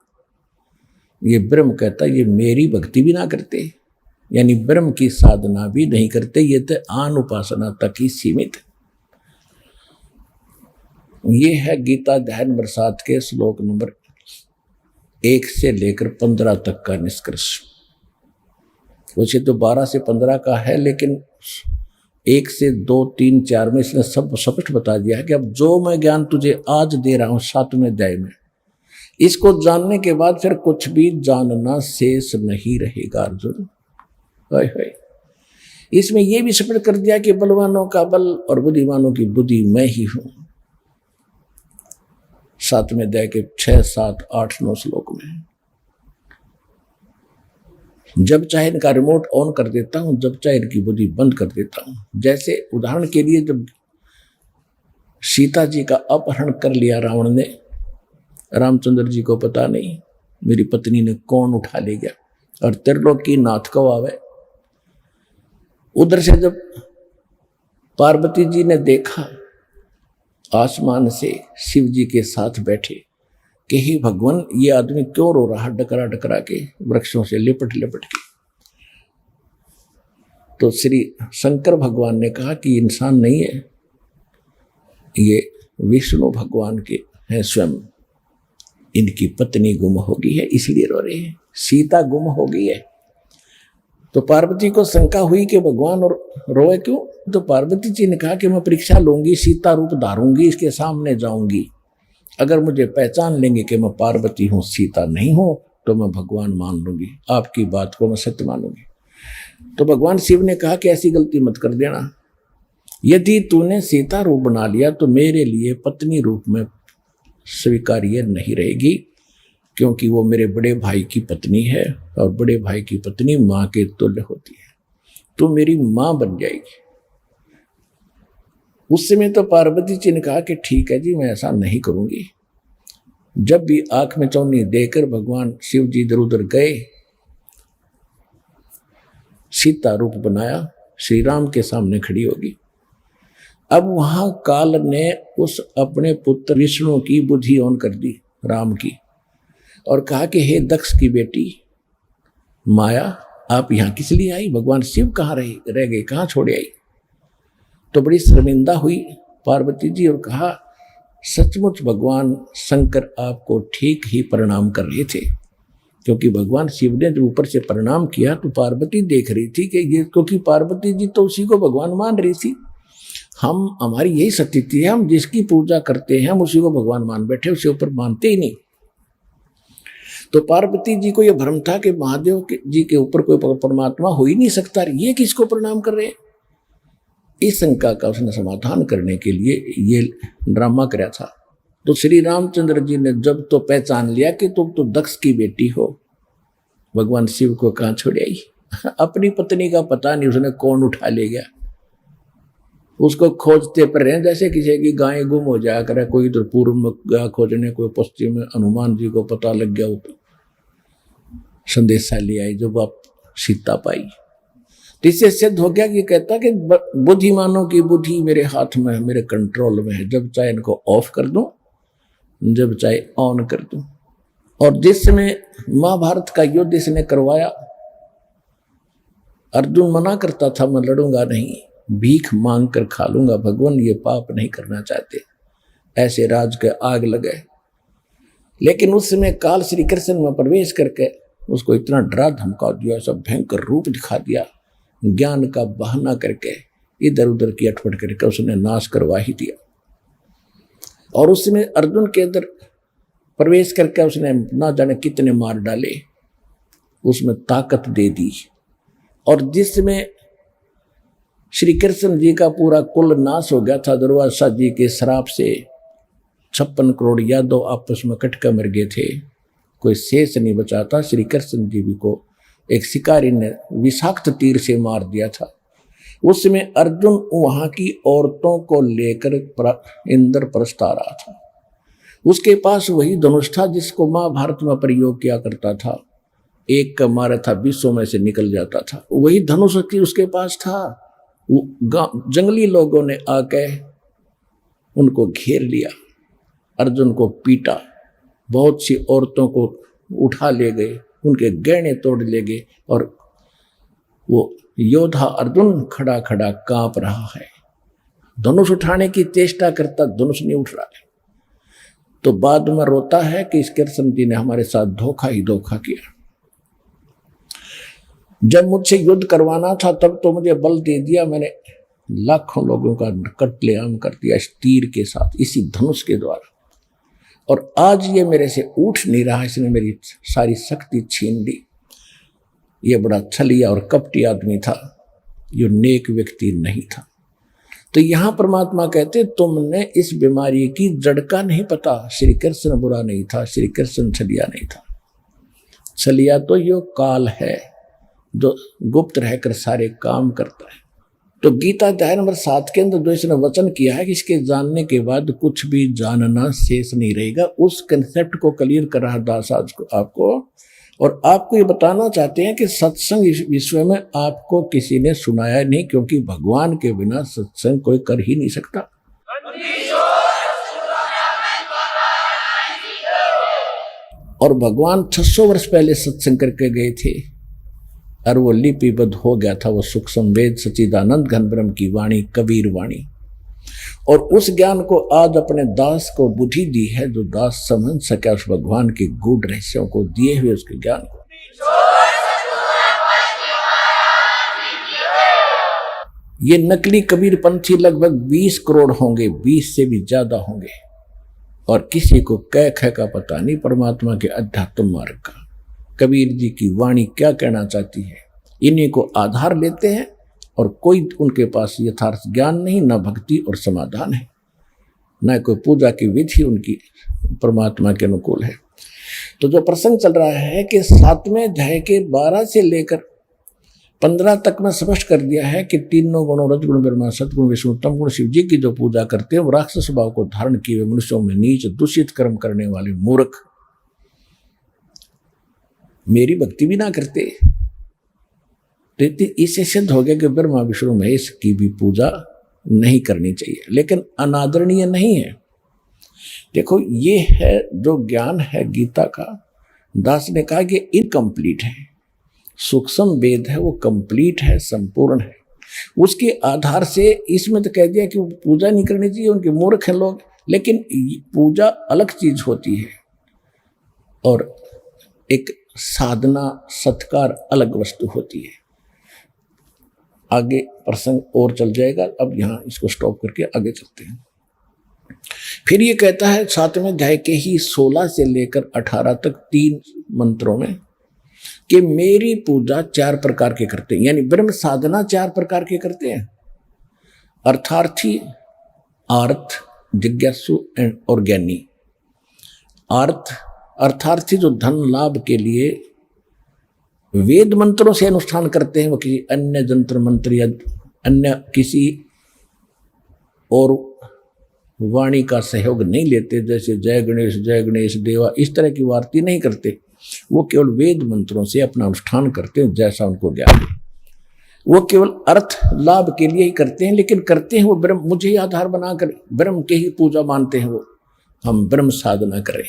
ये ब्रह्म कहता ये मेरी भक्ति भी ना करते, यानी ब्रह्म की साधना भी नहीं करते, ये तो आन उपासना तक ही सीमित है। ये है गीता अध्याय नंबर 7 के श्लोक नंबर 1 से लेकर 15 तक का निष्कर्ष। वैसे तो 12 से 15 का है, लेकिन 1 से 2, 3, 4 में इसने सब स्पष्ट बता दिया है कि अब जो मैं ज्ञान तुझे आज दे रहा हूं 7वें अध्याय में, इसको जानने के बाद फिर कुछ भी जानना शेष नहीं रहेगा अर्जुन। इसमें यह भी स्पष्ट कर दिया कि बलवानों का बल और बुद्धिमानों की बुद्धि मैं ही हूं। 7वें अध्याय के 6, 7, 8, 9 श्लोक में जब चाहे इनका रिमोट ऑन कर देता हूं, जब चाहे इनकी बुद्धि बंद कर देता हूं। जैसे उदाहरण के लिए जब सीता जी का अपहरण कर लिया रावण ने, रामचंद्र जी को पता नहीं मेरी पत्नी ने कौन उठा ले गया, और त्रिलोकी नाथ को आवे। उधर से जब पार्वती जी ने देखा आसमान से शिव जी के साथ बैठे कि हे भगवान ये आदमी क्यों रो रहा, डकरा डकरा के वृक्षों से लिपट लिपट के, तो श्री शंकर भगवान ने कहा कि इंसान नहीं है, ये विष्णु भगवान के हैं स्वयं, इनकी पत्नी गुम हो गई है इसलिए रो रहे हैं, सीता गुम हो गई है। तो पार्वती को शंका हुई कि भगवान और रोए क्यों? तो पार्वती जी ने कहा कि मैं परीक्षा लूंगी, सीता रूप धारूंगी, इसके सामने जाऊंगी, अगर मुझे पहचान लेंगे कि मैं पार्वती हूं, सीता नहीं हूं, तो मैं भगवान मान लूंगी, आपकी बात को मैं सत्य मानूंगी। तो भगवान शिव ने कहा कि ऐसी गलती मत कर देना, यदि तूने सीता रूप बना लिया तो मेरे लिए पत्नी रूप में स्वीकार्य नहीं रहेगी, क्योंकि वो मेरे बड़े भाई की पत्नी है और बड़े भाई की पत्नी मां के तुल्य होती है, तो मेरी मां बन जाएगी। उस समय तो पार्वती जी ने कहा कि ठीक है जी, मैं ऐसा नहीं करूंगी। जब भी आंख में चौनी देकर भगवान शिव जी इधर उधर गए, सीता रूप बनाया, श्री राम के सामने खड़ी होगी। अब वहां काल ने उस अपने पुत्र विष्णु की बुद्धि ऑन कर दी राम की, और कहा कि हे दक्ष की बेटी माया, आप यहां किस लिए आई? भगवान शिव कहाँ रह गए, कहाँ छोड़े आई? तो बड़ी शर्मिंदा हुई पार्वती जी और कहा सचमुच भगवान शंकर आपको ठीक ही प्रणाम कर रहे थे, क्योंकि भगवान शिव ने जब ऊपर से प्रणाम किया तो पार्वती देख रही थी कि ये, क्योंकि पार्वती जी तो उसी को भगवान मान रही थी। हमारी यही स्थिति है, हम जिसकी पूजा करते हैं हम उसी को भगवान मान बैठे, उसके ऊपर मानते ही नहीं। तो पार्वती जी को यह भ्रम था कि महादेव जी के ऊपर कोई परमात्मा हो ही नहीं सकता, ये किसको प्रणाम कर रहे हैं। इस शंका का उसने समाधान करने के लिए ये ड्रामा कराया था। तो श्री रामचंद्र जी ने जब तो पहचान लिया कि तुम तो दक्ष की बेटी हो, भगवान शिव को कहाँ छोड़ आई। अपनी पत्नी का पता नहीं उसने कौन उठा ले गया, उसको खोजते पर रहे जैसे किसी की गाय गुम हो जाया करे, कोई तो पूर्व में गया खोजने, कोई पश्चिम में, हनुमान जी को पता लग गया तो संदेशा ले आई जब आप सीता पाई। तो इससे सिद्ध हो गया कि कहता कि बुद्धिमानों की बुद्धि मेरे हाथ में है, मेरे कंट्रोल में है, जब चाहे इनको ऑफ कर दूं, जब चाहे ऑन कर दूं। और जिस समय महाभारत का युद्ध इसने करवाया, अर्जुन मना करता था मैं लड़ूंगा नहीं, भीख मांग कर खा लूंगा, भगवान ये पाप नहीं करना चाहते, ऐसे राज के आग लगे। लेकिन उस समय काल श्री कृष्ण में प्रवेश करके उसको इतना डरा धमका दिया, सब भयंकर रूप दिखा दिया, ज्ञान का बहाना करके इधर उधर की अटपट करके उसने नाश करवा ही दिया। और उसमें अर्जुन के अंदर प्रवेश करके उसने ना जाने कितने मार डाले, उसमें ताकत दे दी। और जिसमें श्री कृष्ण जी का पूरा कुल नाश हो गया था, दुर्वासा जी के श्राप से 56 करोड़ यादव आपस में कट कर मर गए थे, कोई शेष नहीं बचा था। श्री कृष्ण जी भी को एक शिकारी ने विषाक्त तीर से मार दिया था। उसमें अर्जुन वहां की औरतों को लेकर इंद्रप्रस्थ आ रहा था। उसके पास वही धनुष था जिसको महाभारत में प्रयोग किया करता था, एक का मारा था 20 में से निकल जाता था, वही धनुष की उसके पास था। जंगली लोगों ने आके उनको घेर लिया, अर्जुन को पीटा, बहुत सी औरतों को उठा ले गए, उनके गहने तोड़ ले गए, और वो योद्धा अर्जुन खड़ा खड़ा कांप रहा है, धनुष उठाने की चेष्टा करता, धनुष नहीं उठ रहा है। तो बाद में रोता है कि इस कृष्ण जी ने हमारे साथ धोखा ही धोखा किया। जब मुझसे युद्ध करवाना था तब तो मुझे बल दे दिया, मैंने लाखों लोगों का कत्लेआम कर दिया इस तीर के साथ, इसी धनुष के द्वारा। और आज ये मेरे से उठ नहीं रहा, इसने मेरी सारी शक्ति छीन ली। ये बड़ा छलिया और कपटी आदमी था, ये नेक व्यक्ति नहीं था। तो यहां परमात्मा कहते तुमने इस बीमारी की जड़ का नहीं पता। श्री कृष्ण बुरा नहीं था, श्री कृष्ण छलिया नहीं था। छलिया तो यो काल है जो गुप्त रहकर सारे काम करता है। तो गीता अध्याय नंबर 7 के अंदर जो इसने वचन किया है कि इसके जानने के बाद कुछ भी जानना शेष नहीं रहेगा, उस कंसेप्ट को क्लियर कर रहा दास आज को आपको। और आपको ये बताना चाहते हैं कि सत्संग इस विश्व में आपको किसी ने सुनाया नहीं, क्योंकि भगवान के बिना सत्संग कोई कर ही नहीं सकता। और भगवान 600 वर्ष पहले सत्संग करके गए थे और वो लिपिबद्ध हो गया था, वो सूक्ष्म वेद सच्चिदानंद घन ब्रह्म की वाणी, कबीर वाणी। और उस ज्ञान को आज अपने दास को बुद्धि दी है, जो दास समझ सके उस भगवान के गूढ़ रहस्यों को दिए हुए उसके ज्ञान को। ये नकली कबीर पंथी लगभग 20 करोड़ होंगे, 20 से भी ज्यादा होंगे, और किसी को कह का पता नहीं परमात्मा के अध्यात्म मार्ग का। कबीर जी की वाणी क्या कहना चाहती है, इन्हीं को आधार लेते हैं, और कोई उनके पास यथार्थ ज्ञान नहीं, न भक्ति और समाधान है, न कोई पूजा की विधि उनकी परमात्मा के अनुकूल है। तो जो प्रसंग चल रहा है कि 7वें अध्याय के 12 से लेकर 15 तक में स्पष्ट कर दिया है कि तीनों गुणों रजगुण ब्रह्मा सतगुण विष्णु तम गुण शिव जी की जो पूजा करते हैं वो राक्षस भाव को धारण किए हुए मनुष्यों में नीच दूषित कर्म करने वाले मूर्ख मेरी भक्ति भी ना करते, तो इससे सिद्ध हो गया कि ब्रह्मा विष्णु महेश की भी पूजा नहीं करनी चाहिए, लेकिन अनादरणीय नहीं है। देखो ये है जो ज्ञान है गीता का, दास ने कहा कि इनकम्प्लीट है, सूक्ष्म वेद है वो कंप्लीट है, संपूर्ण है। उसके आधार से इसमें तो कह दिया कि पूजा नहीं करनी चाहिए, उनके मूर्ख हैं लोग, लेकिन पूजा अलग चीज होती है और एक साधना सत्कार अलग वस्तु होती है। आगे प्रसंग और चल जाएगा, अब यहाँ इसको स्टॉप करके आगे चलते हैं। फिर ये कहता है 7वें अध्याय के ही 16 से लेकर 18 तक 3 मंत्रों में कि मेरी पूजा 4 प्रकार के करते हैं, यानी ब्रह्म साधना 4 प्रकार के करते हैं। अर्थार्थी, आर्थ, जिज्ञासु और ज्ञानी। अर्थार्थी जो धन लाभ के लिए वेद मंत्रों से अनुष्ठान करते हैं, वो किसी अन्य जंत्र मंत्र या अन्य किसी और वाणी का सहयोग नहीं लेते, जैसे जय गणेश देवा इस तरह की वार्ती नहीं करते। वो केवल वेद मंत्रों से अपना अनुष्ठान करते हैं जैसा उनको ज्ञान है। वो केवल अर्थ लाभ के लिए ही करते हैं, लेकिन करते हैं वो ब्रह्म, मुझे ही आधार बनाकर ब्रह्म के ही पूजा मानते हैं। वो हम ब्रह्म साधना करें,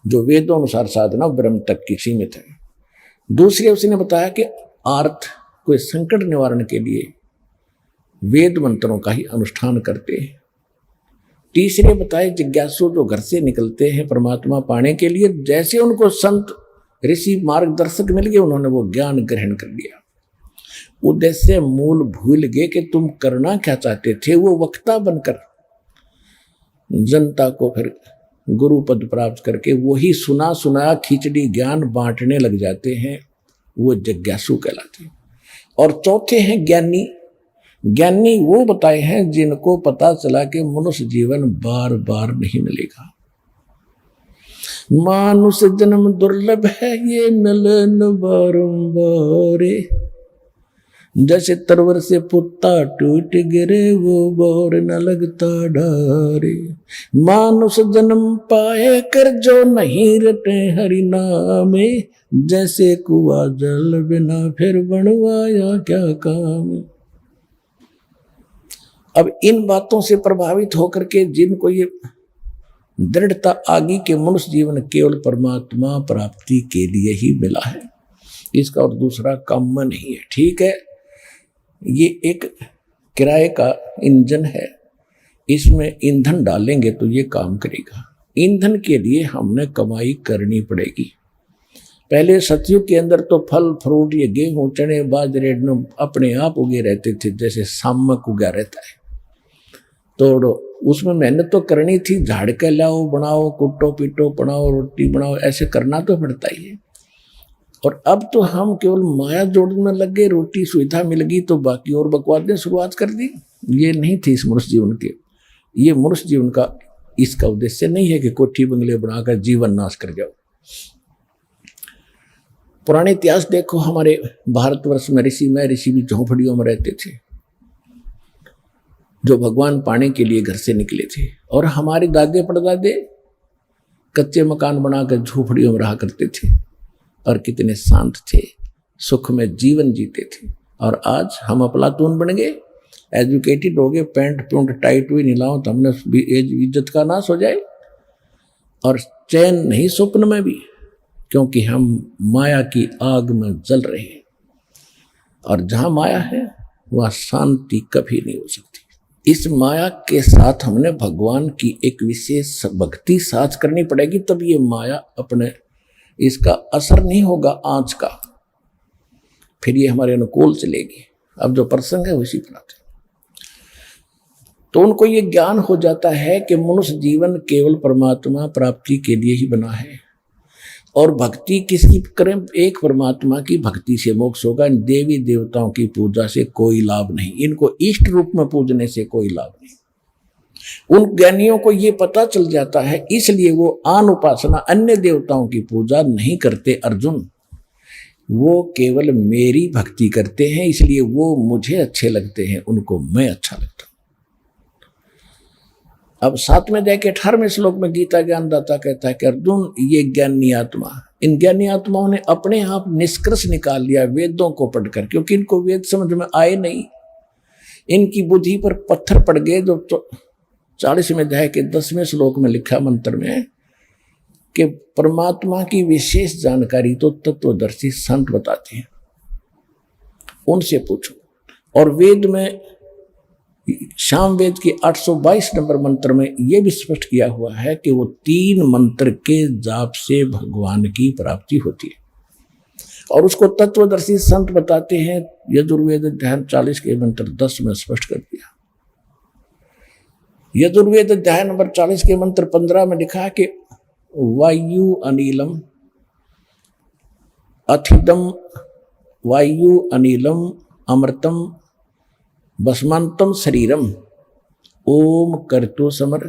जो वेदों अनुसार साधना ब्रह्म तक की सीमित है। दूसरे उसने बताया कि आर्थ कोई संकट निवारण के लिए वेद मंत्रों का ही अनुष्ठान करते हैं। तीसरे बताए जिज्ञासु जो घर से निकलते हैं परमात्मा पाने के लिए, जैसे उनको संत ऋषि मार्गदर्शक मिल गए उन्होंने वो ज्ञान ग्रहण कर लिया, उद्देश्य मूल भूल गए कि तुम करना क्या चाहते थे। वो वक्ता बनकर जनता को फिर गुरु पद प्राप्त करके वही सुना सुनाया खिचड़ी ज्ञान बांटने लग जाते हैं, वो जिज्ञासु कहलाते हैं। और चौथे हैं ज्ञानी। ज्ञानी वो बताए हैं जिनको पता चला कि मनुष्य जीवन बार बार नहीं मिलेगा, मानुष जन्म दुर्लभ है ये मिलन बारंबार, जैसे तरवर से पुत्ता टूट गिरे वो बोर न लगता डारे, मानुष जन्म पाए कर जो नहीं रटे हरि नामे, जैसे कुआ जल बिना फिर बनवाया क्या काम। अब इन बातों से प्रभावित होकर के जिनको ये दृढ़ता आगी के मनुष्य जीवन केवल परमात्मा प्राप्ति के लिए ही मिला है, इसका और दूसरा काम नहीं है। ठीक है, ये एक किराए का इंजन है, इसमें ईंधन डालेंगे तो ये काम करेगा। ईंधन के लिए हमने कमाई करनी पड़ेगी। पहले सतयुग के अंदर तो फल फ्रूट ये गेहूं चने बाजरे अपने आप उगे रहते थे, जैसे सामक उगा रहता है, तो उसमें मेहनत तो करनी थी, झाड़ के लाओ बनाओ कुटो पीटो बनाओ रोटी बनाओ, ऐसे करना तो पड़ता ही है। और अब तो हम केवल माया जोड़ने में लग गए, रोटी सुविधा मिल गई तो बाकी और बकवादें शुरुआत कर दी। ये नहीं थी इस मनुष्य जीवन के। ये मनुष्य जीवन का इसका उद्देश्य नहीं है कि कोठी बंगले बनाकर जीवन नाश कर जाओ। पुराने इतिहास देखो, हमारे भारतवर्ष में ऋषि भी झोंपड़ियों में रहते थे, जो भगवान पाने के लिए घर से निकले थे। और हमारे दादे परदादे कच्चे मकान बनाकर झोपड़ियों में रहा करते थे और कितने शांत थे, सुख में जीवन जीते थे। और आज हम अफलातून बन गए, एजुकेटेड हो गए, पैंट पूंट टाइट हुई नहीं लाओ तो हमने इज्जत का नाश हो जाए, और चैन नहीं स्वप्न में भी, क्योंकि हम माया की आग में जल रहे हैं। और जहां माया है वहां शांति कभी नहीं हो सकती। इस माया के साथ हमने भगवान की एक विशेष भक्ति साथ करनी पड़ेगी, तब ये माया अपने इसका असर नहीं होगा आंच का, फिर ये हमारे अनुकूल चलेगी। अब जो प्रसंग है उसी पर आते, तो उनको ये ज्ञान हो जाता है कि मनुष्य जीवन केवल परमात्मा प्राप्ति के लिए ही बना है, और भक्ति किसकी करें? एक परमात्मा की भक्ति से मोक्ष होगा। इन देवी देवताओं की पूजा से कोई लाभ नहीं, इनको इष्ट रूप में पूजने से कोई लाभ नहीं। उन ज्ञानियों को ये पता चल जाता है, इसलिए वो आन उपासना अन्य देवताओं की पूजा नहीं करते अर्जुन, वो केवल मेरी भक्ति करते हैं, इसलिए वो मुझे अच्छे लगते हैं, उनको मैं अच्छा लगता हूं। अब 7वें अध्याय के 18वें श्लोक में गीता ज्ञानदाता कहता है कि अर्जुन, ये ज्ञानी आत्मा, इन ज्ञानी आत्माओं ने अपने आप निष्कर्ष निकाल लिया वेदों को पढ़कर, क्योंकि इनको वेद समझ में आए नहीं, इनकी बुद्धि पर पत्थर पड़ गए। जो 40वें अध्याय के 10वें श्लोक में लिखा मंत्र में कि परमात्मा की विशेष जानकारी तो तत्वदर्शी संत बताते हैं, उनसे पूछो। और वेद में शाम वेद के 822 नंबर मंत्र में यह भी स्पष्ट किया हुआ है कि वो 3 मंत्र के जाप से भगवान की प्राप्ति होती है, और उसको तत्वदर्शी संत बताते हैं। यजुर्वेद अध्याय 40 के मंत्र 10 में स्पष्ट कर दिया। यजुर्वेद अध्याय नंबर 40 के मंत्र 15 में लिखा कि वायु अनिलम अथिदम वायु अनिलम अमृतम भस्मांतम शरीरम ओम कर्तु समर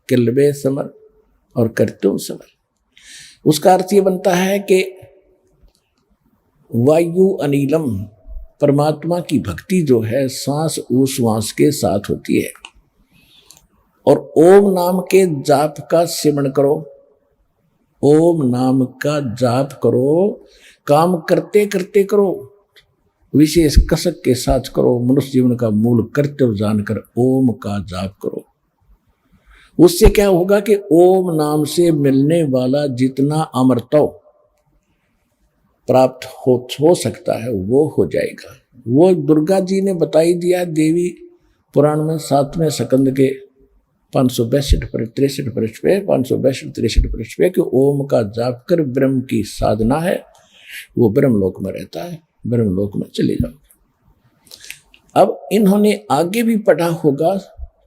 किल्बे समर और कर्तुम समर। उसका अर्थ ये बनता है कि वायु अनिलम, परमात्मा की भक्ति जो है सांस उश्वास के साथ होती है, और ओम नाम के जाप का सिमरण करो, ओम नाम का जाप करो, काम करते करते करो, विशेष कसक के साथ करो, मनुष्य जीवन का मूल कर्तव्य जानकर ओम का जाप करो। उससे क्या होगा कि ओम नाम से मिलने वाला जितना अमृतव प्राप्त हो सकता है वो हो जाएगा। वो दुर्गा जी ने बताई दिया देवी पुराण में 7वें स्कंद के 562 पर 63 पृष्ठ पे 562-63 पृष्ठ पे कि ओम का जाप कर ब्रह्म की साधना है, वो ब्रह्मलोक में रहता है, ब्रह्मलोक में चले जाओ। अब इन्होंने आगे भी पढ़ा होगा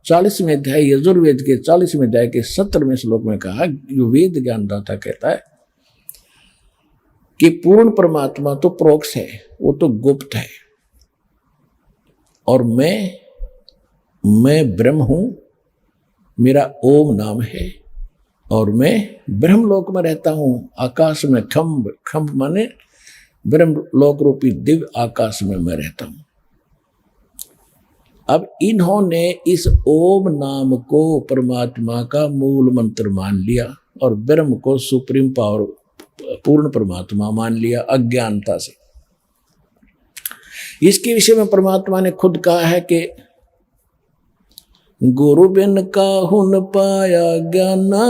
40वें अध्याय यजुर्वेद के 40वें अध्याय के 17वें श्लोक में कहा, जो वेद ज्ञानदाता कहता है कि पूर्ण परमात्मा तो प्रोक्ष है, वो तो गुप्त है, और मैं ब्रह्म हूं, मेरा ओम नाम है, और मैं ब्रह्मलोक में रहता हूं। आकाश में खम्भ माने ब्रह्मलोक रूपी दिव्य आकाश में मैं रहता हूं। अब इन्होंने इस ओम नाम को परमात्मा का मूल मंत्र मान लिया और ब्रह्म को सुप्रीम पावर पूर्ण परमात्मा मान लिया अज्ञानता से। इसके विषय में परमात्मा ने खुद कहा है कि गुरु बिन काहू न पाया ज्ञाना,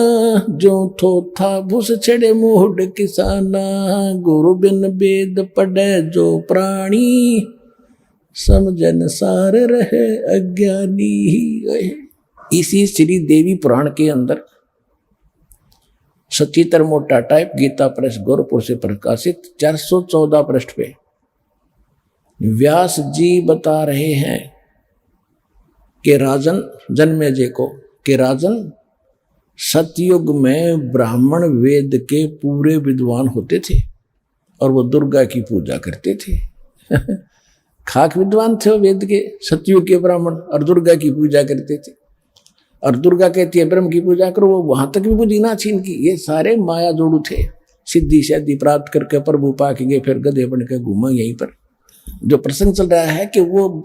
जो थो था भूस छड़े मूढ़ किसाना। गुरु बिन वेद पढ़े जो प्राणी, समझन सार रहे अज्ञानी ही। इसी श्री देवी पुराण के अंदर 77 मोटा टाइप गीता प्रेस गोरखपुर से प्रकाशित 414 पृष्ठ पे व्यास जी बता रहे हैं कि राजन जन्मेजय को कि राजन सतयुग में ब्राह्मण वेद के पूरे विद्वान होते थे और वो दुर्गा की पूजा करते थे। खाक विद्वान थे वो वेद के, सतयुग के ब्राह्मण, और दुर्गा की पूजा करते थे। और दुर्गा कहती है ब्रह्म की पूजा करो, वो वहां तक भी बुद्धि ना छीन की। ये सारे माया जोड़ू थे, सिद्धि शादी प्राप्त करके प्रभु पाक गए, फिर गधे बन के घूमा यहीं पर। जो प्रसंग चल रहा है कि वो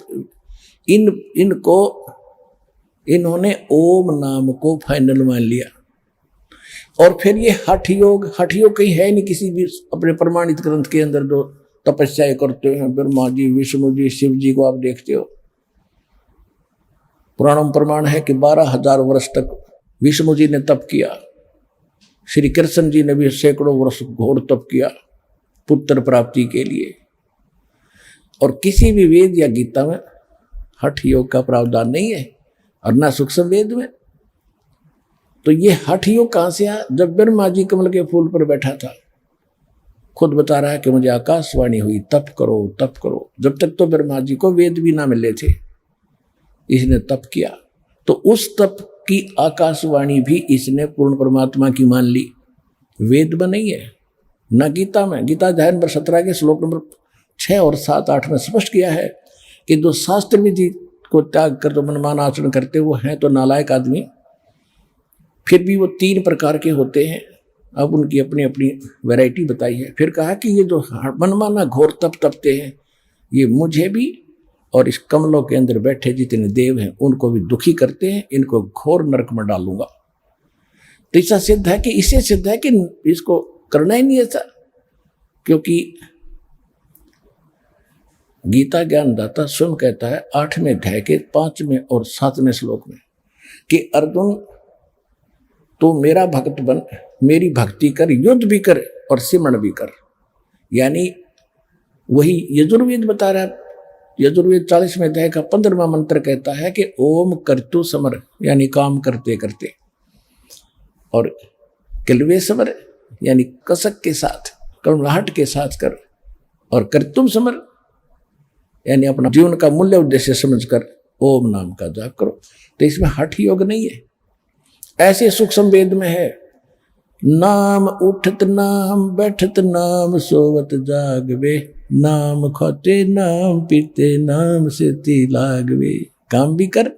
इन्होंने ओम नाम को फाइनल मान लिया। और फिर ये हठ योग कहीं है नहीं किसी भी अपने प्रमाणित ग्रंथ के अंदर। जो तपस्या करते हैं ब्रह्मा जी, विष्णु जी, शिव जी को आप देखते हो, पुराणों में प्रमाण है कि 12,000 वर्ष तक विष्णु जी ने तप किया। श्री कृष्ण जी ने भी सैकड़ों वर्ष घोर तप किया पुत्र प्राप्ति के लिए। और किसी भी वेद या गीता में हठ योग का प्रावधान नहीं है, और ना सूक्ष्म वेद में। तो ये हठ योग कहां से आया? जब ब्रह्मा जी कमल के फूल पर बैठा था, खुद बता रहा है कि मुझे आकाशवाणी हुई तप करो तप करो। जब तक तो ब्रह्मा जी को वेद भी ना मिले थे, इसने तप किया। तो उस तप की आकाशवाणी भी इसने पूर्ण परमात्मा की मान ली, वेद में नहीं है ना गीता में। गीता अध्याय नंबर 17 के श्लोक नंबर 6 और 7, 8 में स्पष्ट किया है कि जो शास्त्र विधि को त्याग कर तो मनमाना आचरण करते वो हैं तो नालायक आदमी। फिर भी वो 3 प्रकार के होते हैं। अब उनकी अपनी अपनी वैरायटी बताई है। फिर कहा कि ये जो मनमाना घोर तप तपते हैं, ये मुझे भी और इस कमलों के अंदर बैठे जितने देव हैं उनको भी दुखी करते हैं, इनको घोर नरक में डालूंगा। तो इससे सिद्ध है कि इसको करना ही नहीं ऐसा, क्योंकि गीता ज्ञानदाता स्वयं कहता है 8वें अध्याय के 5वें और 7वें श्लोक में कि अर्जुन तू मेरा भक्त बन, मेरी भक्ति कर, युद्ध भी कर और सिमरण भी कर। यानी वही यजुर्वेद बता रहा है। यजुर्वेद 40वें अध्याय का 15वां मंत्र कहता है कि ओम कर्तु समर, यानी काम करते करते, और किलवे समर यानी कसक के साथ, करुणाहट के साथ कर, और कर्तुम समर यानी अपना जीवन का मूल्य उद्देश्य समझकर ओम नाम का जाप करो। तो इसमें हठ योग नहीं है, ऐसे सूक्ष्म वेद में है, नाम उठत नाम बैठत नाम सोवत जागवे, नाम खाते नाम पीते नाम से ती लागवे। काम भी कर,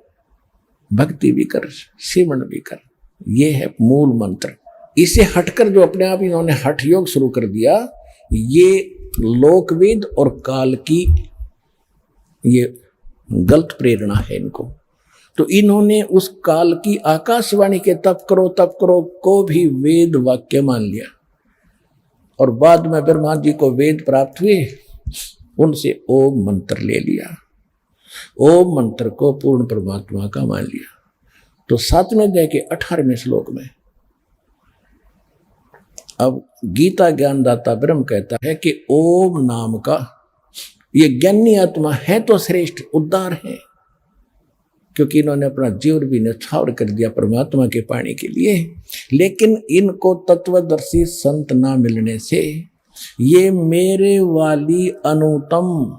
भक्ति भी कर, सिमरण भी कर, ये है मूल मंत्र। इसे हटकर जो अपने आप इन्होंने हठ योग शुरू कर दिया, ये लोकवेद और काल की ये गलत प्रेरणा है इनको। तो इन्होंने उस काल की आकाशवाणी के तप करो को भी वेद वाक्य मान लिया, और बाद में ब्रह्मा जी को वेद प्राप्त हुए, उनसे ओम मंत्र ले लिया, ओम मंत्र को पूर्ण परमात्मा का मान लिया। तो 7वें अध्याय के 18वें श्लोक में अब गीता ज्ञानदाता ब्रह्म कहता है कि ओम नाम का ये ज्ञानी आत्मा है तो श्रेष्ठ उद्धार है, क्योंकि इन्होंने अपना जीवन भी न्यौछावर कर दिया परमात्मा के पाने के लिए। लेकिन इनको तत्वदर्शी संत ना मिलने से ये मेरे वाली अनुतम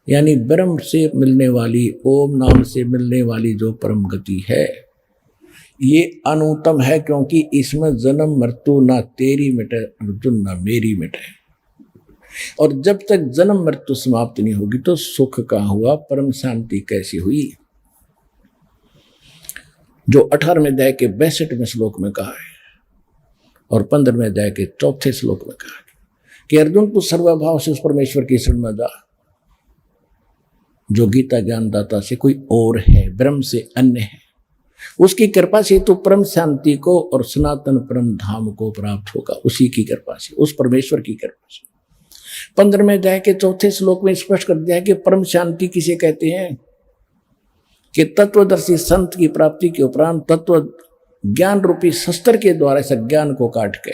यानी ब्रह्म से मिलने वाली, ओम नाम से मिलने वाली जो परम गति है, ये अनुतम है, क्योंकि इसमें जन्म मृत्यु ना तेरी मिटे अर्जुन ना मेरी मिटे। और जब तक जन्म मृत्यु समाप्त नहीं होगी तो सुख का हुआ, परम शांति कैसी हुई? जो 18वें अध्याय के 62वें श्लोक में कहा है और 15वें अध्याय के 4थे श्लोक में कहा कि अर्जुन तू सर्वभाव से उस परमेश्वर की शरण में जा जो गीता ज्ञानदाता से कोई और है, ब्रह्म से अन्य है। उसकी कृपा से तो परम शांति को और सनातन परम धाम को प्राप्त होगा, उसी की कृपा से, उस परमेश्वर की कृपा से। 15वें अध्याय के 4थे श्लोक में स्पष्ट कर दिया है कि परम शांति किसे कहते हैं कि तत्वदर्शी संत की प्राप्ति के उपरांत तत्व ज्ञान रूपी शस्त्र के द्वारा इस ज्ञान को काट के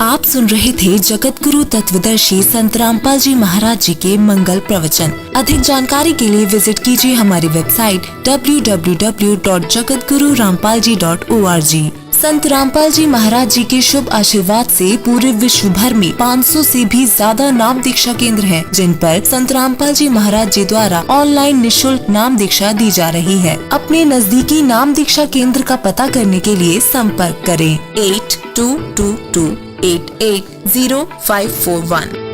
आप सुन रहे थे जगत गुरु तत्वदर्शी संत रामपाल जी महाराज जी के मंगल प्रवचन। अधिक जानकारी के लिए विजिट कीजिए हमारी वेबसाइट www.jagatgururampalji.org। संत रामपाल जी महाराज जी के शुभ आशीर्वाद से पूरे विश्व भर में 500 से भी ज्यादा नाम दीक्षा केंद्र हैं, जिन पर संत रामपाल जी महाराज जी द्वारा ऑनलाइन निशुल्क नाम दीक्षा दी जा रही है। अपने नजदीकी नाम दीक्षा केंद्र का पता करने के लिए संपर्क करें 8222880541।